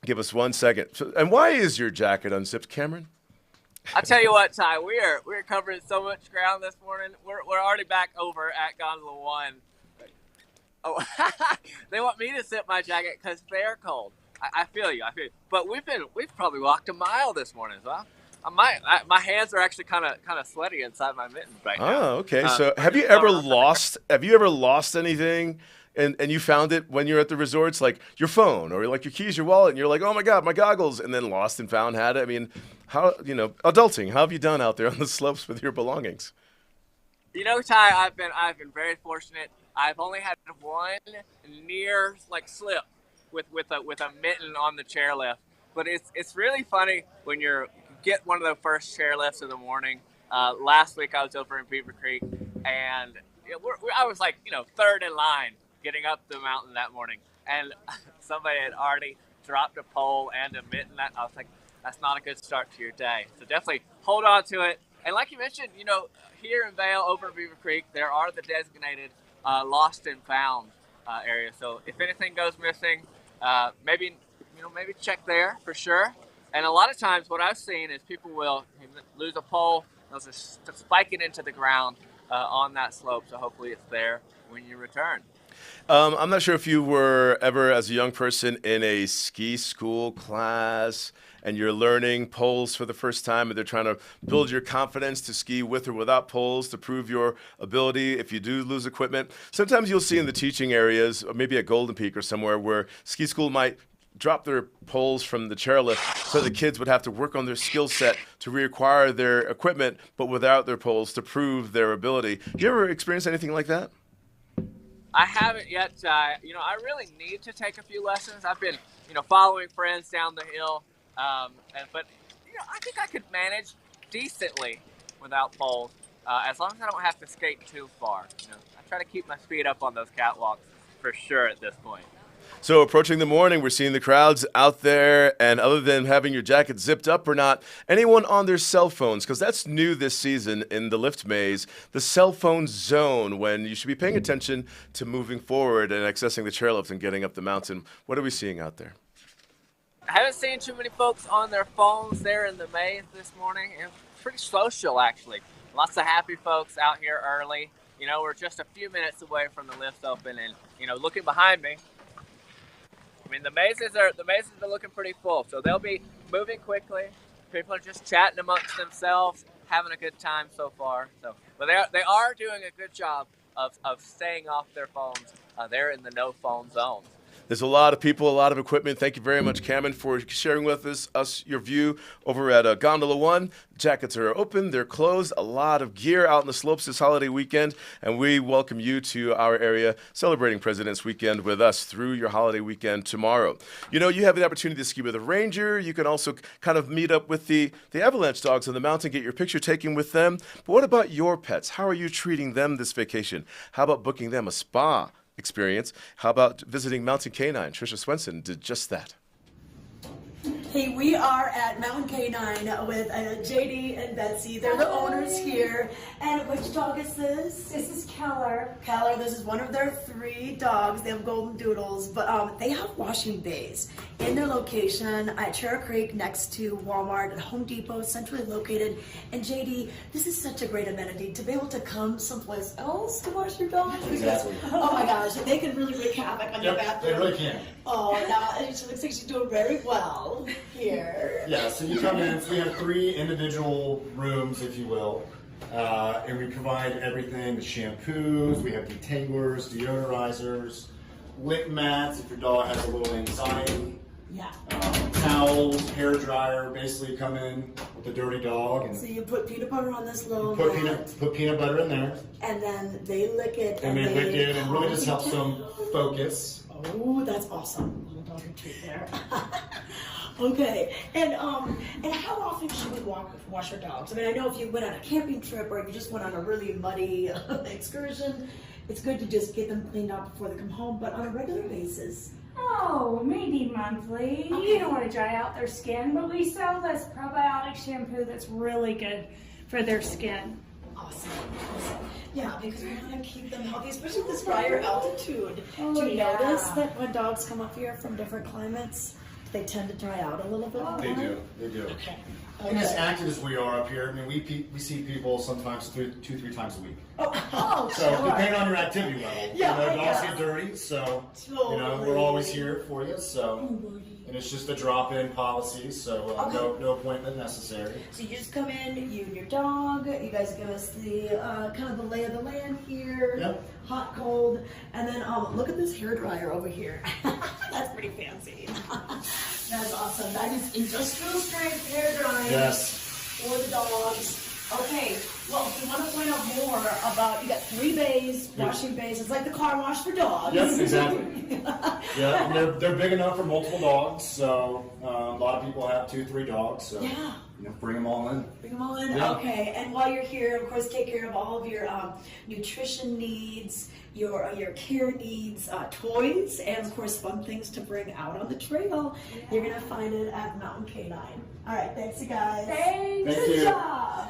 Give us 1 second. And why is your jacket unzipped, Cameron? I'll tell you what, Ty, we're covering so much ground this morning. We're already back over at Gondola 1. Oh, they want me to zip my jacket because they're cold. I feel you. But we've probably walked a mile this morning as well. My hands are actually kind of sweaty inside my mittens right now. Oh, okay. So have you ever lost anything and you found it when you're at the resorts, like your phone or like your keys, your wallet, and you're like, oh my God, my goggles, and then Lost and Found had it? I mean, adulting, how have you done out there on the slopes with your belongings? Ty, I've been very fortunate. I've only had one near slip with a mitten on the chairlift, but it's really funny when you get one of the first chairlifts of the morning. Last week I was over in Beaver Creek, and I was third in line getting up the mountain that morning, and somebody had already dropped a pole and a mitten. I was like, that's not a good start to your day. So definitely hold on to it. And like you mentioned, here in Vail, over in Beaver Creek, there are the designated Lost and Found areas. So if anything goes missing, maybe check there for sure. And a lot of times what I've seen is people will lose a pole, they'll just spike it into the ground on that slope. So hopefully it's there when you return. I'm not sure if you were ever, as a young person, in a ski school class and you're learning poles for the first time and they're trying to build your confidence to ski with or without poles to prove your ability if you do lose equipment. Sometimes you'll see in the teaching areas, or maybe at Golden Peak or somewhere, where ski school might drop their poles from the chairlift so the kids would have to work on their skill set to reacquire their equipment, but without their poles to prove their ability. You ever experience anything like that? I haven't yet. I really need to take a few lessons. I've been, following friends down the hill, but I think I could manage decently without poles, as long as I don't have to skate too far. I try to keep my speed up on those catwalks for sure at this point. So approaching the morning, we're seeing the crowds out there, and other than having your jacket zipped up or not, anyone on their cell phones, because that's new this season in the lift maze, the cell phone zone, when you should be paying attention to moving forward and accessing the chairlift and getting up the mountain. What are we seeing out there? I haven't seen too many folks on their phones there in the maze this morning. It's pretty social, actually. Lots of happy folks out here early. We're just a few minutes away from the lift open, and, looking behind me, the mazes are looking pretty full, so they'll be moving quickly. People are just chatting amongst themselves, having a good time so far. But they are doing a good job of staying off their phones. They're in the no phone zone. There's a lot of people, a lot of equipment. Thank you very much, Cameron, for sharing with us your view over at Gondola 1. Jackets are open. They're closed. A lot of gear out in the slopes this holiday weekend, and we welcome you to our area celebrating President's Weekend with us through your holiday weekend tomorrow. You have the opportunity to ski with a ranger. You can also kind of meet up with the avalanche dogs on the mountain, get your picture taken with them. But what about your pets? How are you treating them this vacation? How about booking them a spa experience? How about visiting Mountain Canine? Tricia Swenson did just that. Hey, we are at Mountain Canine with JD and Betsy. They're the owners here. And which dog is this? This is Keller. Keller, this is one of their 3 dogs. They have golden doodles, but they have washing bays in their location at Cherry Creek next to Walmart and Home Depot, centrally located. And JD, this is such a great amenity to be able to come someplace else to wash your dog. Exactly. Oh my gosh, they can really wreak havoc on your bathroom. They really can. Oh, now it looks like she's doing very well here. Yeah, so you come in, so we have 3 individual rooms, if you will, and we provide everything, the shampoos, we have detanglers, deodorizers, lick mats if your dog has a little anxiety, towels, hair dryer, basically come in with a dirty dog. And so you put peanut butter on this little put mat, peanut butter in there. and then they lick it. And they lick it and really just helps them focus. Oh, that's awesome. Little doggy treat there. Okay, and how often should we wash our dogs? I mean, I know if you went on a camping trip or if you just went on a really muddy excursion, it's good to just get them cleaned out before they come home, but on a regular basis. Oh, maybe monthly. Okay. You don't want to dry out their skin, but we sell this probiotic shampoo that's really good for their skin. Awesome. Yeah, because we want to keep them healthy, especially at this drier altitude. Oh, Do you yeah. notice that when dogs come up here from different climates, they tend to dry out a little bit more? They do. Okay. And as active as we are up here, I mean, we see people sometimes 2-3 times a week. Oh, So sure. depending on your activity level, Yeah, dogs get dirty, so we're always here for you. So, and it's just a drop-in policy, so no appointment necessary. So you just come in, you and your dog. You guys give us the kind of the lay of the land here. Yep. Hot, cold, and then look at this hair dryer over here. That's pretty fancy. That's awesome. That is industrial strength hair dryer. Yes. For the dogs. Okay, well, if you want to find out more about, you got 3 bays, washing bays. It's like the car wash for dogs. Yes, exactly. Yeah, and they're big enough for multiple dogs. So a lot of people have 2-3 dogs. So bring them all in. Bring them all in. Yeah. Okay, and while you're here, of course, take care of all of your nutrition needs, your care needs, toys, and of course, fun things to bring out on the trail. You're gonna find it at Mountain Canine. All right, thanks, you guys. Thanks. Thank Good you. job.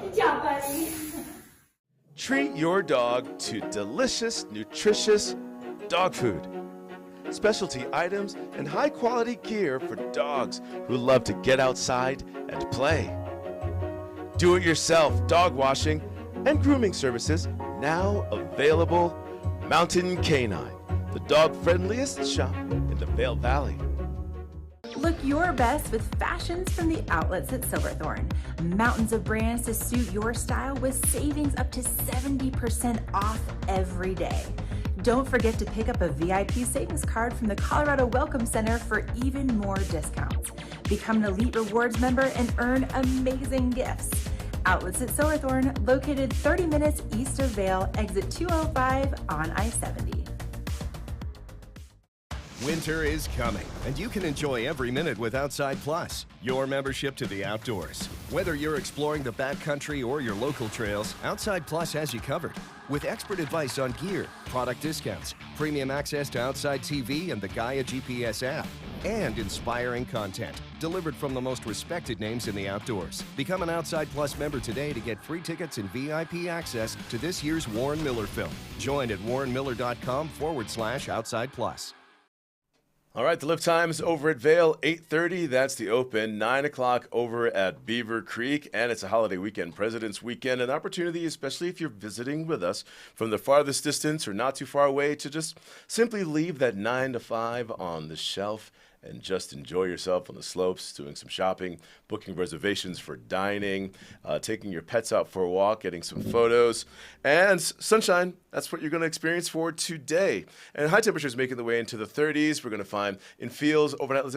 Good job, buddy. Treat your dog to delicious, nutritious dog food. Specialty items and high-quality gear for dogs who love to get outside and play. Do-it-yourself dog washing and grooming services now available. Mountain Canine, the dog-friendliest shop in the Vail Valley. Look your best with fashions from the outlets at Silverthorne. Mountains of brands to suit your style with savings up to 70% off every day. Don't forget to pick up a VIP savings card from the Colorado Welcome Center for even more discounts. Become an Elite Rewards member and earn amazing gifts. Outlets at Silverthorne, located 30 minutes east of Vail, exit 205 on I-70. Winter is coming, and you can enjoy every minute with Outside Plus, your membership to the outdoors. Whether you're exploring the backcountry or your local trails, Outside Plus has you covered. With expert advice on gear, product discounts, premium access to Outside TV and the Gaia GPS app, and inspiring content delivered from the most respected names in the outdoors. Become an Outside Plus member today to get free tickets and VIP access to this year's Warren Miller film. Join at warrenmiller.com/Outside Plus. All right, the lift time's over at Vail, 8:30. That's the open. 9 o'clock over at Beaver Creek. And it's a holiday weekend, President's Weekend. An opportunity, especially if you're visiting with us from the farthest distance or not too far away, to just simply leave that 9 to 5 on the shelf and just enjoy yourself on the slopes, doing some shopping, booking reservations for dining, taking your pets out for a walk, getting some photos, and sunshine. That's what you're going to experience for today. And high temperatures making the way into the 30s. We're going to find in fields overnight low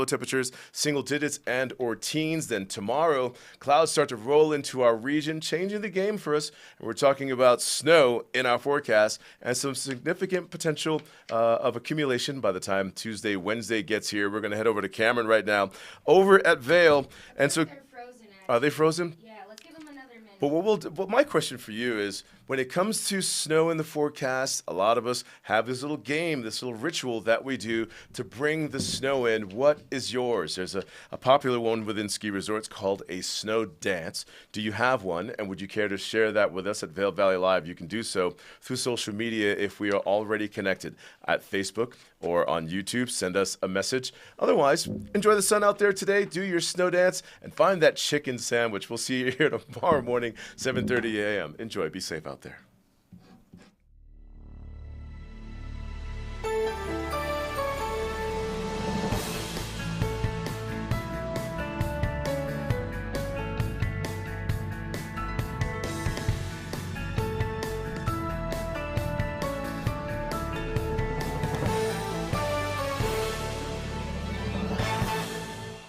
temperatures, single digits and or teens. Then tomorrow, clouds start to roll into our region, changing the game for us. And we're talking about snow in our forecast and some significant potential of accumulation by the time Tuesday, Wednesday gets here. We're going to head over to Cameron right now, over at Vail. And so, They're frozen, are they frozen? Yeah, let's give them another minute. But what my question for you is, when it comes to snow in the forecast, a lot of us have this little game, this little ritual that we do to bring the snow in. What is yours? There's a popular one within ski resorts called a snow dance. Do you have one? And would you care to share that with us at Vail Valley Live? You can do so through social media if we are already connected at Facebook or on YouTube. Send us a message. Otherwise, enjoy the sun out there today. Do your snow dance and find that chicken sandwich. We'll see you here tomorrow morning, 7:30 a.m. Enjoy. Be safe out there.